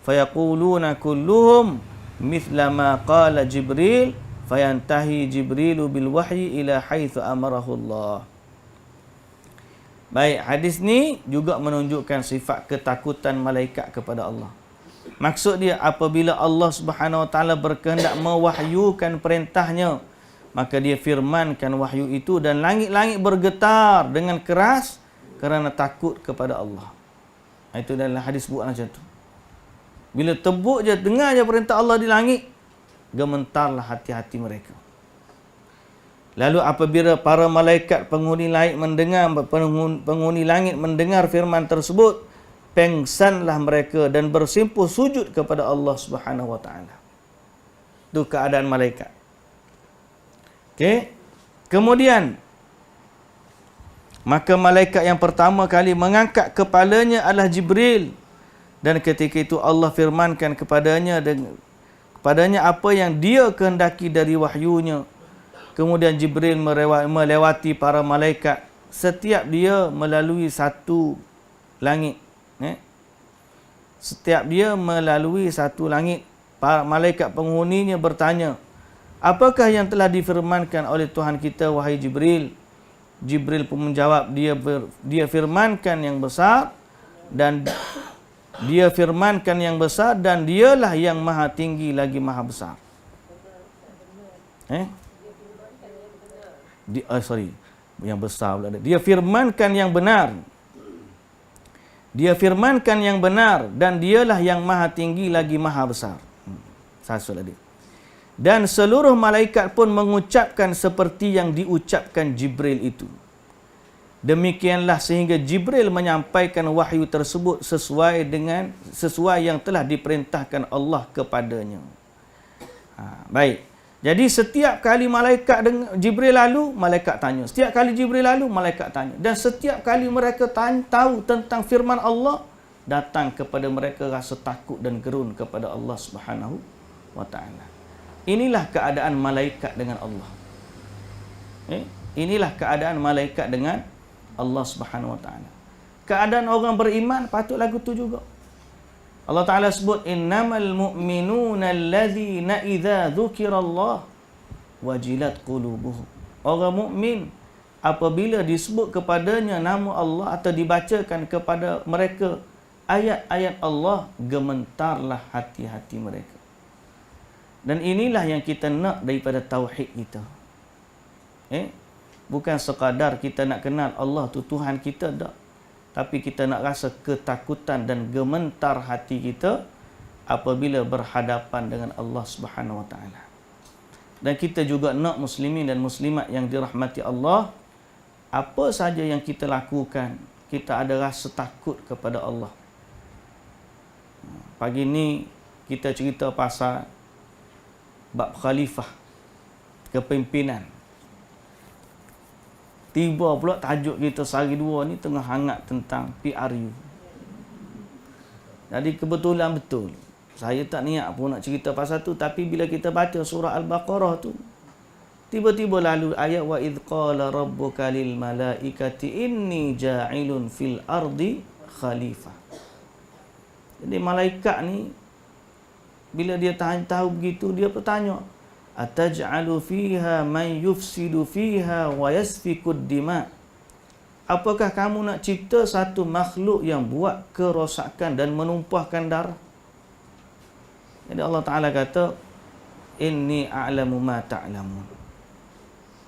فيقولون كلهم مثل ما قال جبريل فينتهي جبريل بالوحي إلى حيث أمره الله. Baik, hadis ni juga menunjukkan sifat ketakutan malaikat kepada Allah. Maksud dia apabila Allah Subhanahu Wa Taala berkehendak mewahyukan perintahnya, maka dia firmankan wahyu itu dan langit-langit bergetar dengan keras kerana takut kepada Allah. Itu dalam hadis buat macam tu. Bila tebuk je, dengar je perintah Allah di langit, gementarlah hati-hati mereka. Lalu apabila para malaikat penghuni langit mendengar firman tersebut, pengsanlah mereka dan bersimpuh sujud kepada Allah Subhanahu Wa Taala. Itu keadaan malaikat. Okey. Kemudian maka malaikat yang pertama kali mengangkat kepalanya adalah Jibril. Dan ketika itu Allah firmankan kepadanya apa yang dia kehendaki dari wahyunya. Kemudian Jibril melewati para malaikat setiap dia melalui satu langit. Setiap dia melalui satu langit, para malaikat penghuninya bertanya, apakah yang telah difirmankan oleh Tuhan kita, wahai Jibril? Jibril pun menjawab, dia firmankan yang besar dan dia firmankan yang besar dan dialah yang maha tinggi lagi maha besar. Yang besar pula. Dia firmankan yang benar. Dia firmankan yang benar dan dialah yang maha tinggi lagi maha besar. Satu lagi. Dan seluruh malaikat pun mengucapkan seperti yang diucapkan Jibril itu. Demikianlah sehingga Jibril menyampaikan wahyu tersebut sesuai yang telah diperintahkan Allah kepadanya. Baik. Jadi setiap kali Jibril lalu, malaikat tanya. Setiap kali Jibril lalu, malaikat tanya. Dan setiap kali mereka tahu tentang firman Allah, datang kepada mereka rasa takut dan gerun kepada Allah Subhanahu wa taala. Inilah keadaan malaikat dengan Allah. Inilah keadaan malaikat dengan Allah Subhanahu wa taala. Keadaan orang beriman patut lagu tu juga. Allah Ta'ala sebut, innamal mu'minuna allazina idza dzukirallah wajilat qulubuhum. Orang mukmin apabila disebut kepadanya nama Allah atau dibacakan kepada mereka ayat-ayat Allah, gementarlah hati-hati mereka. Dan inilah yang kita nak daripada tauhid kita. Bukan sekadar kita nak kenal Allah tu Tuhan kita, tak. Tapi kita nak rasa ketakutan dan gementar hati kita apabila berhadapan dengan Allah Subhanahu wa taala. Dan kita juga nak muslimin dan muslimat yang dirahmati Allah, apa saja yang kita lakukan, kita ada rasa takut kepada Allah. Pagi ni kita cerita pasal bab khalifah, kepimpinan. Tiba pula tajuk kita sehari dua ni tengah hangat tentang PRU. Jadi kebetulan betul. Saya tak niat pun nak cerita pasal tu, tapi bila kita baca surah Al-Baqarah tu, tiba-tiba lalu ayat wa idz qala rabbuka lil malaikati inni ja'ilun fil ardi khalifah. Jadi malaikat ni bila dia tahu begitu, dia bertanya, ataj'alu fiha man yufsidu fiha wa yasfikud dima. Apakah kamu nak cipta satu makhluk yang buat kerosakan dan menumpahkan darah? Jadi Allah Ta'ala kata, inni a'lamu ma ta'lamun.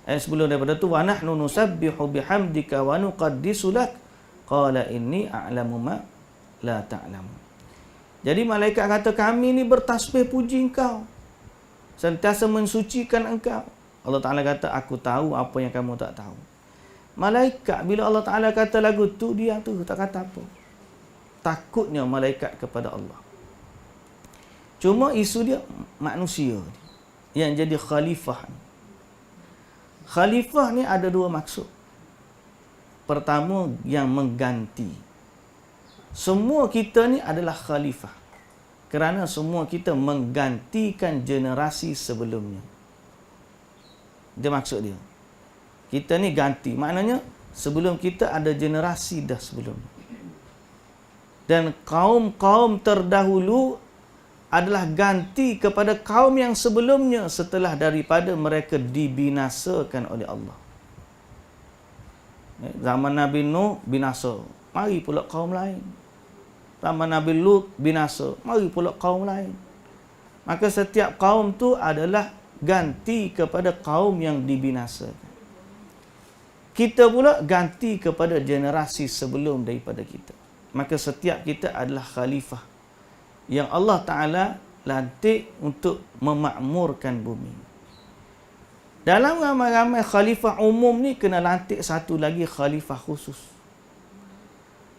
Sebelum daripada tu, wa nahnu nusabbihu bihamdika wa nuqaddisu lak. Qala inni a'lamu ma la ta'lamun. Jadi malaikat kata, kami ni bertasbih puji engkau, sentiasa mensucikan engkau. Allah Ta'ala kata, aku tahu apa yang kamu tak tahu. Malaikat bila Allah Ta'ala kata lagu tu, dia tu tak kata apa. Takutnya malaikat kepada Allah. Cuma isu dia manusia yang jadi khalifah. Khalifah ni ada dua maksud. Pertama, yang mengganti. Semua kita ni adalah khalifah kerana semua kita menggantikan generasi sebelumnya. Dia maksud dia. Kita ni ganti. Maknanya sebelum kita ada generasi dah sebelum. Dan kaum-kaum terdahulu adalah ganti kepada kaum yang sebelumnya setelah daripada mereka dibinasakan oleh Allah. Zaman Nabi Nuh binasa. Mari pula kaum lain. Zaman Nabi Lut binasa, mari pula kaum lain. Maka setiap kaum tu adalah ganti kepada kaum yang dibinasakan. Kita pula ganti kepada generasi sebelum daripada kita. Maka setiap kita adalah khalifah yang Allah Ta'ala lantik untuk memakmurkan bumi. Dalam ramai-ramai khalifah umum ni, kena lantik satu lagi khalifah khusus.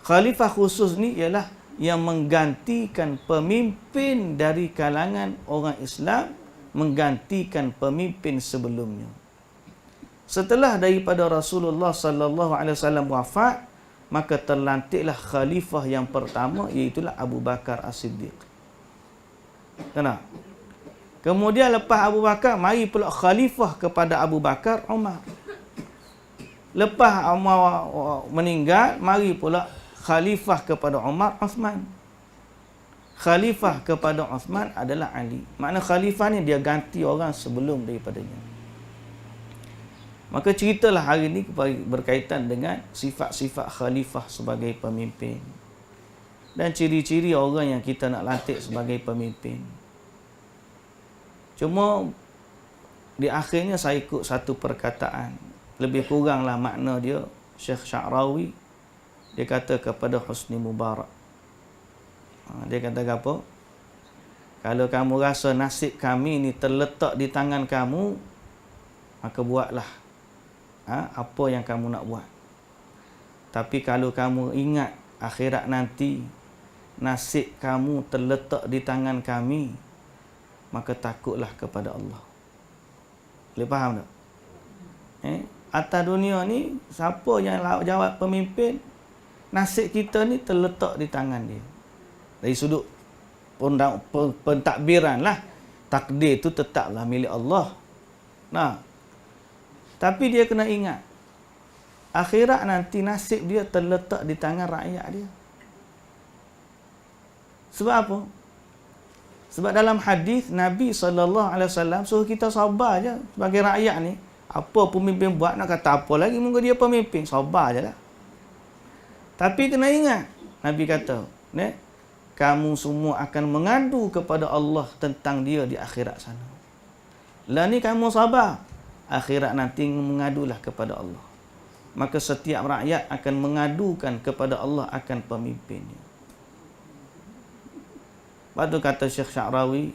Khalifah khusus ni ialah yang menggantikan pemimpin dari kalangan orang Islam, menggantikan pemimpin sebelumnya. Setelah daripada Rasulullah sallallahu alaihi wasallam wafat, maka terlantiklah khalifah yang pertama, iaitulah Abu Bakar As-Siddiq. Kenapa? Kemudian lepas Abu Bakar, mari pula khalifah kepada Abu Bakar, Umar. Lepas Umar meninggal, mari pula khalifah kepada Umar, Uthman. Khalifah kepada Uthman adalah Ali. Makna khalifah ni dia ganti orang sebelum daripadanya. Maka ceritalah hari ini berkaitan dengan sifat-sifat khalifah sebagai pemimpin dan ciri-ciri orang yang kita nak lantik sebagai pemimpin. Cuma di akhirnya saya ikut satu perkataan, lebih kuranglah makna dia, Syekh Sya'rawi, dia kata kepada Husni Mubarak. Dia kata apa? Kalau kamu rasa nasib kami ni terletak di tangan kamu, maka buatlah apa yang kamu nak buat. Tapi kalau kamu ingat akhirat nanti nasib kamu terletak di tangan kami, maka takutlah kepada Allah. Boleh faham tak? Atas dunia ni, siapa yang jawab pemimpin, nasib kita ni terletak di tangan dia. Dari sudut pentadbiran lah, takdir tu tetaplah milik Allah. Nah, tapi dia kena ingat, akhirat nanti nasib dia terletak di tangan rakyat dia. Sebab apa? Sebab dalam hadis Nabi SAW suruh kita sabar je sebagai rakyat ni. Apa pemimpin buat, nak kata apa lagi, mungkin dia pemimpin, sabar je lah. Tapi kena ingat, Nabi kata, kamu semua akan mengadu kepada Allah tentang dia di akhirat sana. Lah ni kamu sabar, akhirat nanti mengadulah kepada Allah. Maka setiap rakyat akan mengadukan kepada Allah akan pemimpinnya. Lepas tu kata Syekh Sya'rawi,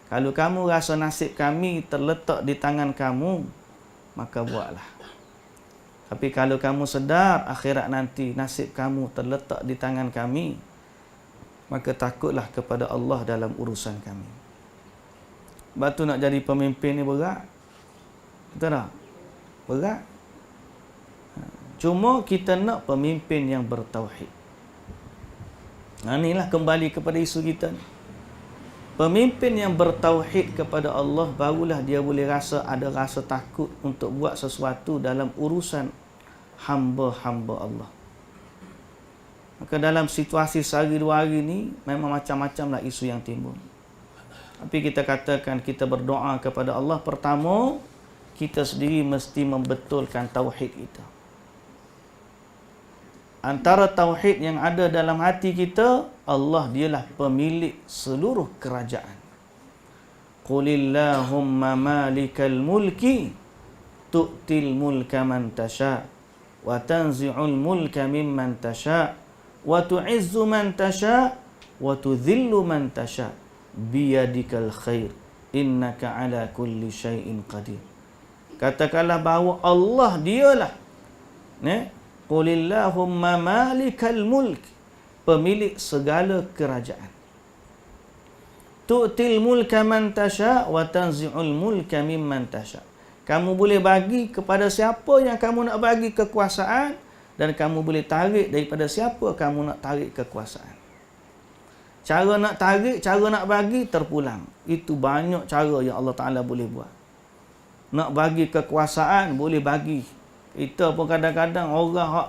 kalau kamu rasa nasib kami terletak di tangan kamu, maka buatlah. Tapi kalau kamu sedar akhirat nanti nasib kamu terletak di tangan kami, maka takutlah kepada Allah dalam urusan kami. Sebab tu nak jadi pemimpin ni berat. Betul tak? Berat. Cuma kita nak pemimpin yang bertauhid. Inilah kembali kepada isu kita ni. Pemimpin yang bertauhid kepada Allah, barulah dia boleh ada rasa takut untuk buat sesuatu dalam urusan hamba-hamba Allah. Maka dalam situasi sehari dua hari ni, memang macam-macam lah isu yang timbul. Tapi kita katakan, kita berdoa kepada Allah. Pertama, kita sendiri mesti membetulkan tauhid kita. Antara tauhid yang ada dalam hati kita, Allah dialah pemilik seluruh kerajaan. Qulillahumma malikal mulki tu'til mulka man tasha wa tanzi'ul mulka mimman tasha wa tu'izzu man tasha wa tudhillu man tasha biyadikal khair innaka ala kulli syai'in qadir. Katakanlah bahawa Allah dialah Qulillahumma malikal mulk, pemilik segala kerajaan. Tu'til mulka man tasha wa tanzi'ul mulka mimman tasha. Kamu boleh bagi kepada siapa yang kamu nak bagi kekuasaan, dan kamu boleh tarik daripada siapa kamu nak tarik kekuasaan. Cara nak tarik, cara nak bagi terpulang. Itu banyak cara yang Allah Ta'ala boleh buat. Nak bagi kekuasaan, boleh bagi. Kita pun kadang-kadang orang hak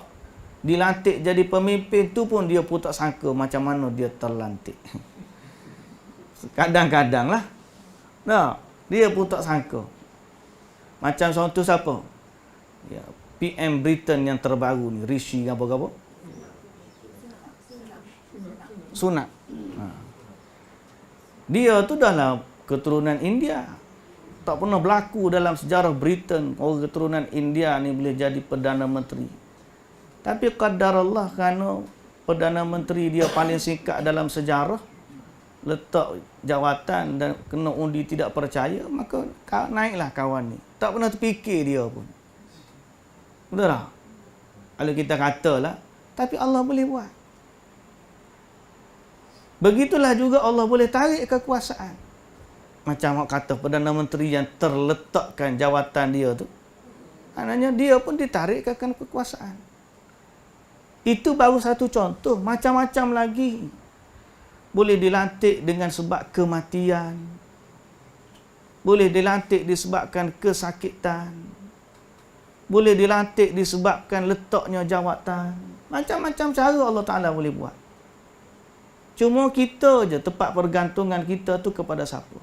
dilantik jadi pemimpin tu pun dia pun tak sangka macam mana dia terlantik. Kadang-kadang lah. Nah, dia pun tak sangka. Macam contoh siapa? Ya, PM Britain yang terbaru ni, Rishi apa-apa? Sunak. Dia tu dah lah keturunan India. Tak pernah berlaku dalam sejarah Britain orang keturunan India ni boleh jadi Perdana Menteri. Tapi qadar Allah, kerana Perdana Menteri dia paling singkat dalam sejarah, letak jawatan dan kena undi tidak percaya, maka naiklah kawan ni. Tak pernah terfikir dia pun. Betul tak? Kalau kita katalah, tapi Allah boleh buat. Begitulah juga Allah boleh tarik kekuasaan. Macam awak kata Perdana Menteri yang terletakkan jawatan dia tu, Maknanya dia pun ditarik ke kekuasaan. Itu baru satu contoh. Macam-macam lagi. Boleh dilantik dengan sebab kematian. Boleh dilantik disebabkan kesakitan. Boleh dilantik disebabkan letaknya jawatan. Macam-macam cara Allah Ta'ala boleh buat. Cuma kita je tempat pergantungan kita tu kepada siapa.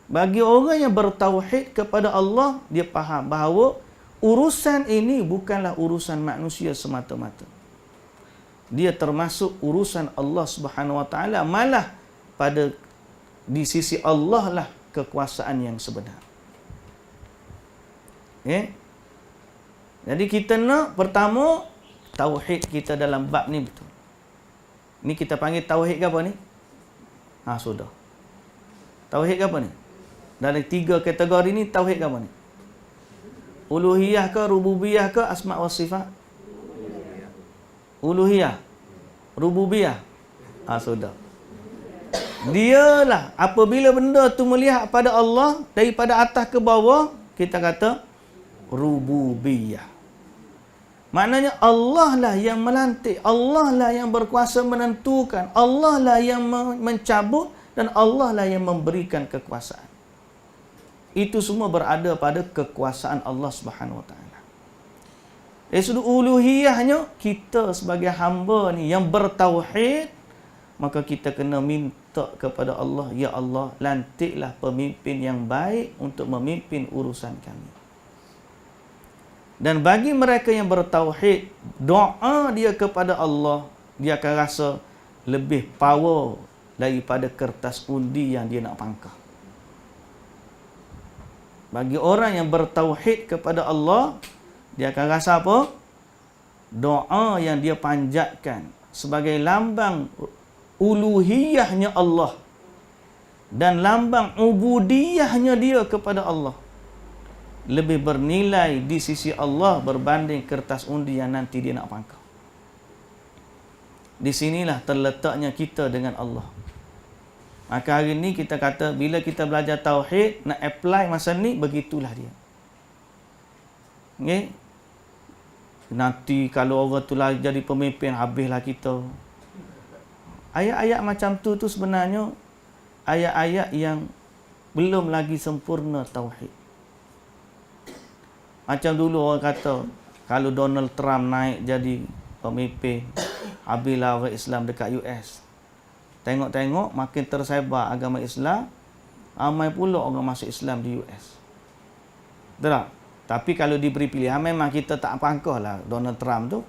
Bagi orang yang bertauhid kepada Allah, dia faham bahawa urusan ini bukanlah urusan manusia semata-mata. Dia termasuk urusan Allah Subhanahu Wa Ta'ala. Malah di sisi Allah lah kekuasaan yang sebenar. Okay? Jadi kita nak pertama tauhid kita dalam bab ni betul. Ni kita panggil tauhid ke apa ni? Sudah. Tauhid ke apa ni? Dalam 3 kategori ni tauhid ke apa ni? Uluhiyah ke, rububiyah ke, asma' wa sifat? Uluhiyah. Rububiyah. Sudah. Dialah apabila benda tu melihat pada Allah daripada atas ke bawah, kita kata rububiyah. Maknanya Allah lah yang melantik, Allah lah yang berkuasa menentukan, Allah lah yang mencabut dan Allah lah yang memberikan kekuasaan. Itu semua berada pada kekuasaan Allah Subhanahu Wa Taala. Dari sudut uluhiyahnya, kita sebagai hamba ni yang bertauhid, maka kita kena minta kepada Allah, ya Allah, lantiklah pemimpin yang baik untuk memimpin urusan kami. Dan bagi mereka yang bertauhid, doa dia kepada Allah, dia akan rasa lebih power daripada kertas undi yang dia nak pangkah. Bagi orang yang bertauhid kepada Allah, dia akan rasa apa? Doa yang dia panjatkan sebagai lambang uluhiyahnya Allah dan lambang ubudiyahnya dia kepada Allah lebih bernilai di sisi Allah berbanding kertas undi yang nanti dia nak pangkal. Di sinilah terletaknya kita dengan Allah. Maka hari ni kita kata bila kita belajar tauhid, nak apply masa ni, begitulah dia. Okay? Nanti kalau orang tu lah jadi pemimpin, habislah kita. Ayat-ayat macam tu sebenarnya ayat-ayat yang belum lagi sempurna tauhid. Macam dulu orang kata, kalau Donald Trump naik jadi pemimpin, habislah orang Islam dekat US. Tengok-tengok makin tersebar agama Islam, ramai pula orang masuk Islam di US. Betul tak? Tapi kalau diberi pilihan, memang kita tak pangkah lah Donald Trump tu.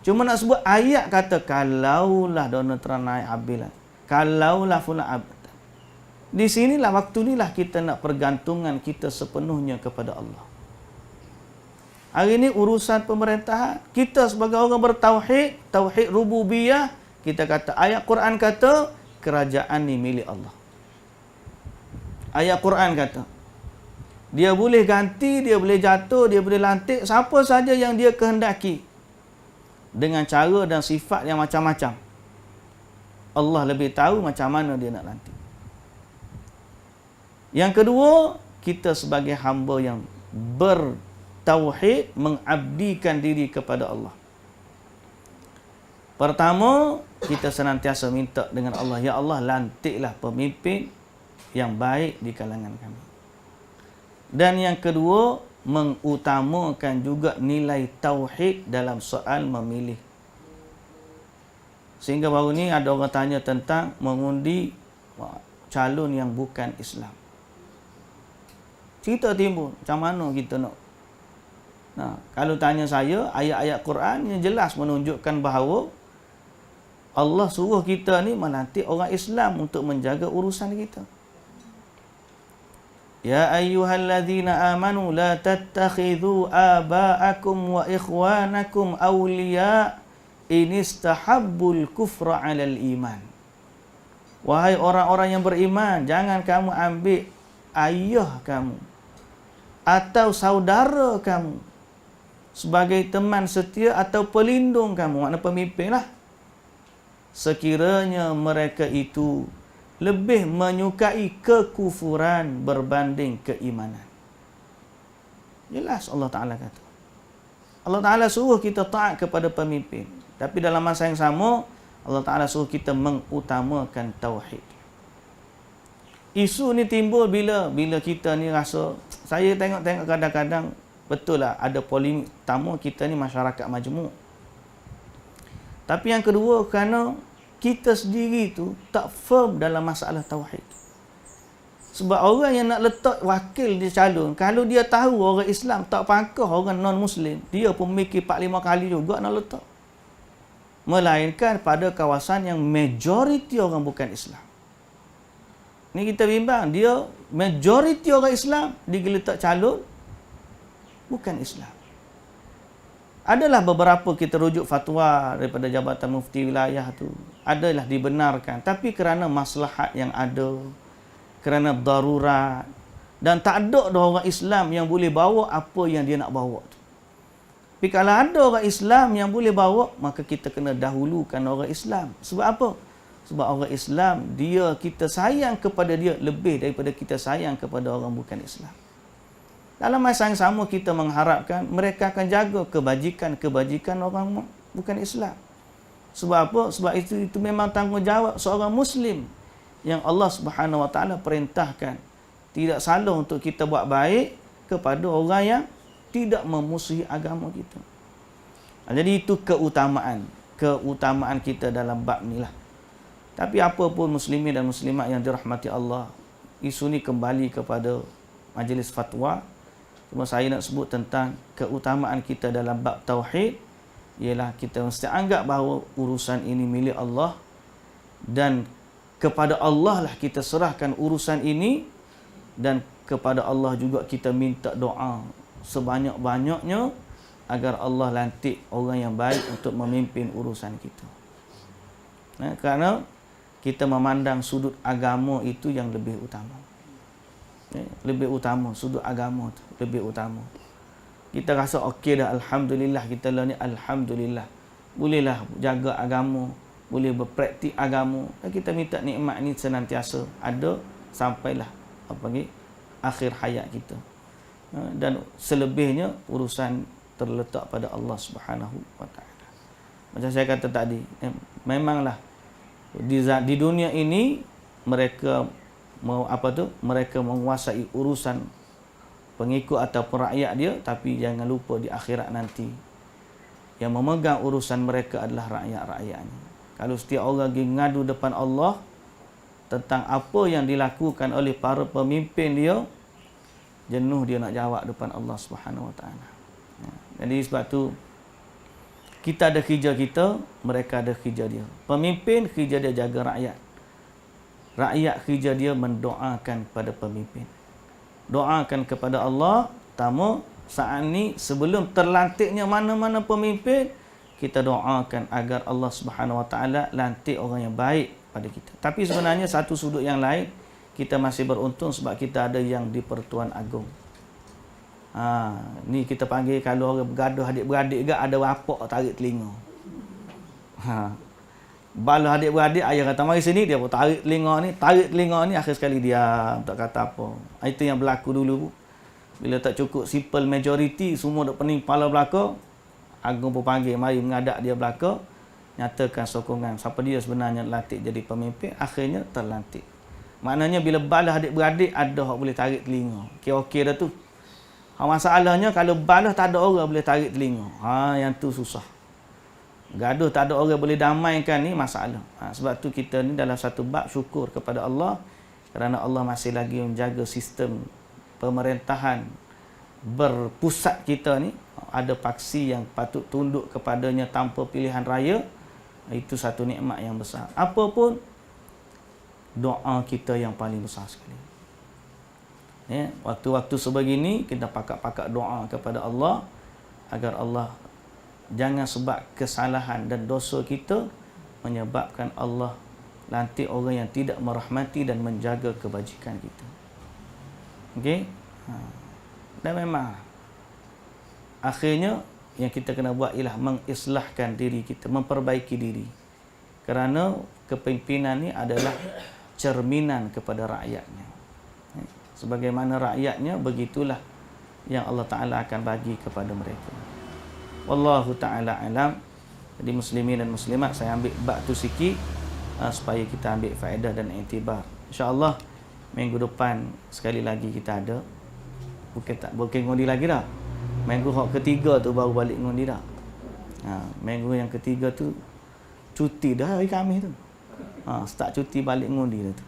Cuma nak sebut ayat kata, kalaulah Donald Trump naik, habislah. Kalaulah fulan abad. Di sinilah, waktu inilah kita nak pergantungan kita sepenuhnya kepada Allah. Hari ini urusan pemerintahan, kita sebagai orang bertauhid, tauhid rububiyah, kita kata, ayat Quran kata, kerajaan ni milik Allah. Ayat Quran kata, dia boleh ganti, dia boleh jatuh, dia boleh lantik, siapa saja yang dia kehendaki. Dengan cara dan sifat yang macam-macam. Allah lebih tahu macam mana dia nak lantik. Yang kedua, kita sebagai hamba yang bertauhid, mengabdikan diri kepada Allah. Pertama, kita senantiasa minta dengan Allah, ya Allah, lantiklah pemimpin yang baik di kalangan kami. Dan yang kedua, mengutamakan juga nilai tauhid dalam soal memilih. Sehingga baru ni ada orang tanya tentang mengundi calon yang bukan Islam. Cerita timbul, macam mana kita nak? Kalau tanya saya, ayat-ayat Quran yang jelas menunjukkan bahawa Allah suruh kita ni melantik orang Islam untuk menjaga urusan kita. Ya ayyuhalladzina amanu la tattakhidhu aba'akum wa ikhwanakum awliya in istahabbul kufra 'alal iman. Wahai orang-orang yang beriman, jangan kamu ambil ayah kamu atau saudara kamu sebagai teman setia atau pelindung kamu, makna pemimpin lah, sekiranya mereka itu lebih menyukai kekufuran berbanding keimanan. Jelas Allah Ta'ala kata. Allah Ta'ala suruh kita taat kepada pemimpin. Tapi dalam masa yang sama, Allah Ta'ala suruh kita mengutamakan tauhid. Isu ni timbul bila kita ni rasa, saya tengok kadang-kadang, betul lah ada polemik utama kita ni masyarakat majmuk. Tapi yang kedua, kerana kita sendiri tu tak firm dalam masalah tauhid. Sebab orang yang nak letak wakil dia calon, kalau dia tahu orang Islam tak pakah orang non-Muslim, dia pun mikir 4-5 kali juga nak letak. Melainkan pada kawasan yang majoriti orang bukan Islam. Ni kita bimbang, dia majoriti orang Islam digeletak calon bukan Islam. Adalah beberapa kita rujuk fatwa daripada Jabatan Mufti Wilayah tu, adalah dibenarkan, tapi kerana maslahat yang ada, kerana darurat, dan tak ada orang Islam yang boleh bawa apa yang dia nak bawa tu. Tapi kalau ada orang Islam yang boleh bawa, maka kita kena dahulukan orang Islam. Sebab apa? Sebab orang Islam, kita sayang kepada dia lebih daripada kita sayang kepada orang bukan Islam. Dalam masa yang sama, kita mengharapkan mereka akan jaga kebajikan orang bukan Islam. Sebab apa? Sebab itu memang tanggungjawab seorang Muslim yang Allah Subhanahu Wa Taala perintahkan. Tidak salah untuk kita buat baik kepada orang yang tidak memusuhi agama kita. Jadi itu keutamaan kita dalam bab ni lah. Tapi apa pun muslimin dan muslimat yang dirahmati Allah, isu ni kembali kepada majlis fatwa. Cuma saya nak sebut tentang keutamaan kita dalam bab tauhid, ialah kita mesti anggap bahawa urusan ini milik Allah, dan kepada Allah lah kita serahkan urusan ini, dan kepada Allah juga kita minta doa sebanyak-banyaknya agar Allah lantik orang yang baik untuk memimpin urusan kita. Kerana kita memandang sudut agama itu yang lebih utama. Lebih utama, sudut agama tu lebih utama. Kita rasa okey dah, alhamdulillah, kita lah ni alhamdulillah. Bolehlah jaga agama, boleh berpraktik agama, dan kita minta nikmat ni senantiasa ada sampailah akhir hayat kita. Dan selebihnya urusan terletak pada Allah Subhanahu Wa Taala. Macam saya kata tadi, memanglah di dunia ini mereka mereka menguasai urusan pengikut ataupun rakyat dia, tapi jangan lupa di akhirat nanti yang memegang urusan mereka adalah rakyat-rakyatnya. Kalau setiap orang pergi ngadu depan Allah tentang apa yang dilakukan oleh para pemimpin dia, jenuh dia nak jawab depan Allah Subhanahu Wa Taala. Jadi sebab tu kita ada kerja kita, mereka ada kerja dia. Pemimpin kerja dia jaga rakyat. Rakyat kerja dia mendoakan pada pemimpin. Doakan kepada Allah. Pertama, saat ni sebelum terlantiknya mana-mana pemimpin, kita doakan agar Allah Subhanahu Wa Taala lantik orang yang baik pada kita. Tapi sebenarnya satu sudut yang lain, kita masih beruntung sebab kita ada yang di Pertuan Agong. Ni kita panggil, kalau orang bergaduh adik-beradik ke, ada bapak tarik telinga. Balas adik-beradik, ayah kata mari sini, dia pun tarik telinga ni, akhir sekali dia tak kata apa. Itu yang berlaku dulu. Bila tak cukup simple majority, semua duk pening kepala belaka, Agong pun panggil, mari mengadap dia belaka, nyatakan sokongan siapa dia sebenarnya lantik jadi pemimpin. Akhirnya terlantik. Maknanya bila balas adik-beradik, ada orang boleh tarik telinga. Okey dah tu. Masalahnya kalau balas tak ada orang boleh tarik telinga. Yang tu susah. Gaduh tak ada orang boleh damaikan, ni masalah. Sebab tu kita ni dalam satu bab syukur kepada Allah, kerana Allah masih lagi menjaga sistem pemerintahan berpusat kita ni. Ada paksi yang patut tunduk kepadanya tanpa pilihan raya. Itu satu nikmat yang besar. Apapun, doa kita yang paling besar sekali. Waktu-waktu sebegini kita pakak-pakak doa kepada Allah agar Allah jangan sebab kesalahan dan dosa kita menyebabkan Allah lantik orang yang tidak merahmati dan menjaga kebajikan kita. Okey? Dan memang akhirnya yang kita kena buat ialah mengislahkan diri kita, memperbaiki diri. Kerana kepimpinan ni adalah cerminan kepada rakyatnya. Sebagaimana rakyatnya, begitulah yang Allah Ta'ala akan bagi kepada mereka. Wallahu ta'ala alam. Jadi muslimin dan muslimat, saya ambil bab tu sikit supaya kita ambil faedah dan iktibar. InsyaAllah minggu depan sekali lagi kita ada. Bukan ngundi lagi dah. Minggu ketiga tu baru balik ngundi dah. Minggu yang ketiga tu cuti dah hari Khamis tu. Start cuti balik ngundi dah tu.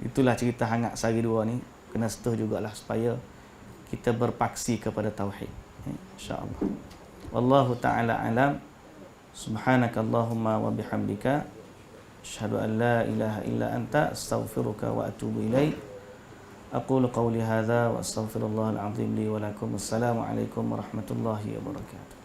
Itulah cerita hangat sehari dua ni. Kena setuh jugalah supaya kita berpaksi kepada tauhid. InsyaAllah. Wallahu ta'ala alam. Subhanakallahumma wa bihamdika asyhadu an la ilaha illa anta astaghfiruka wa atubu ilaik. Aqulu qawli hadza wa astaghfirullahal azim li wa lakum. Assalamu alaikum warahmatullahi wabarakatuh.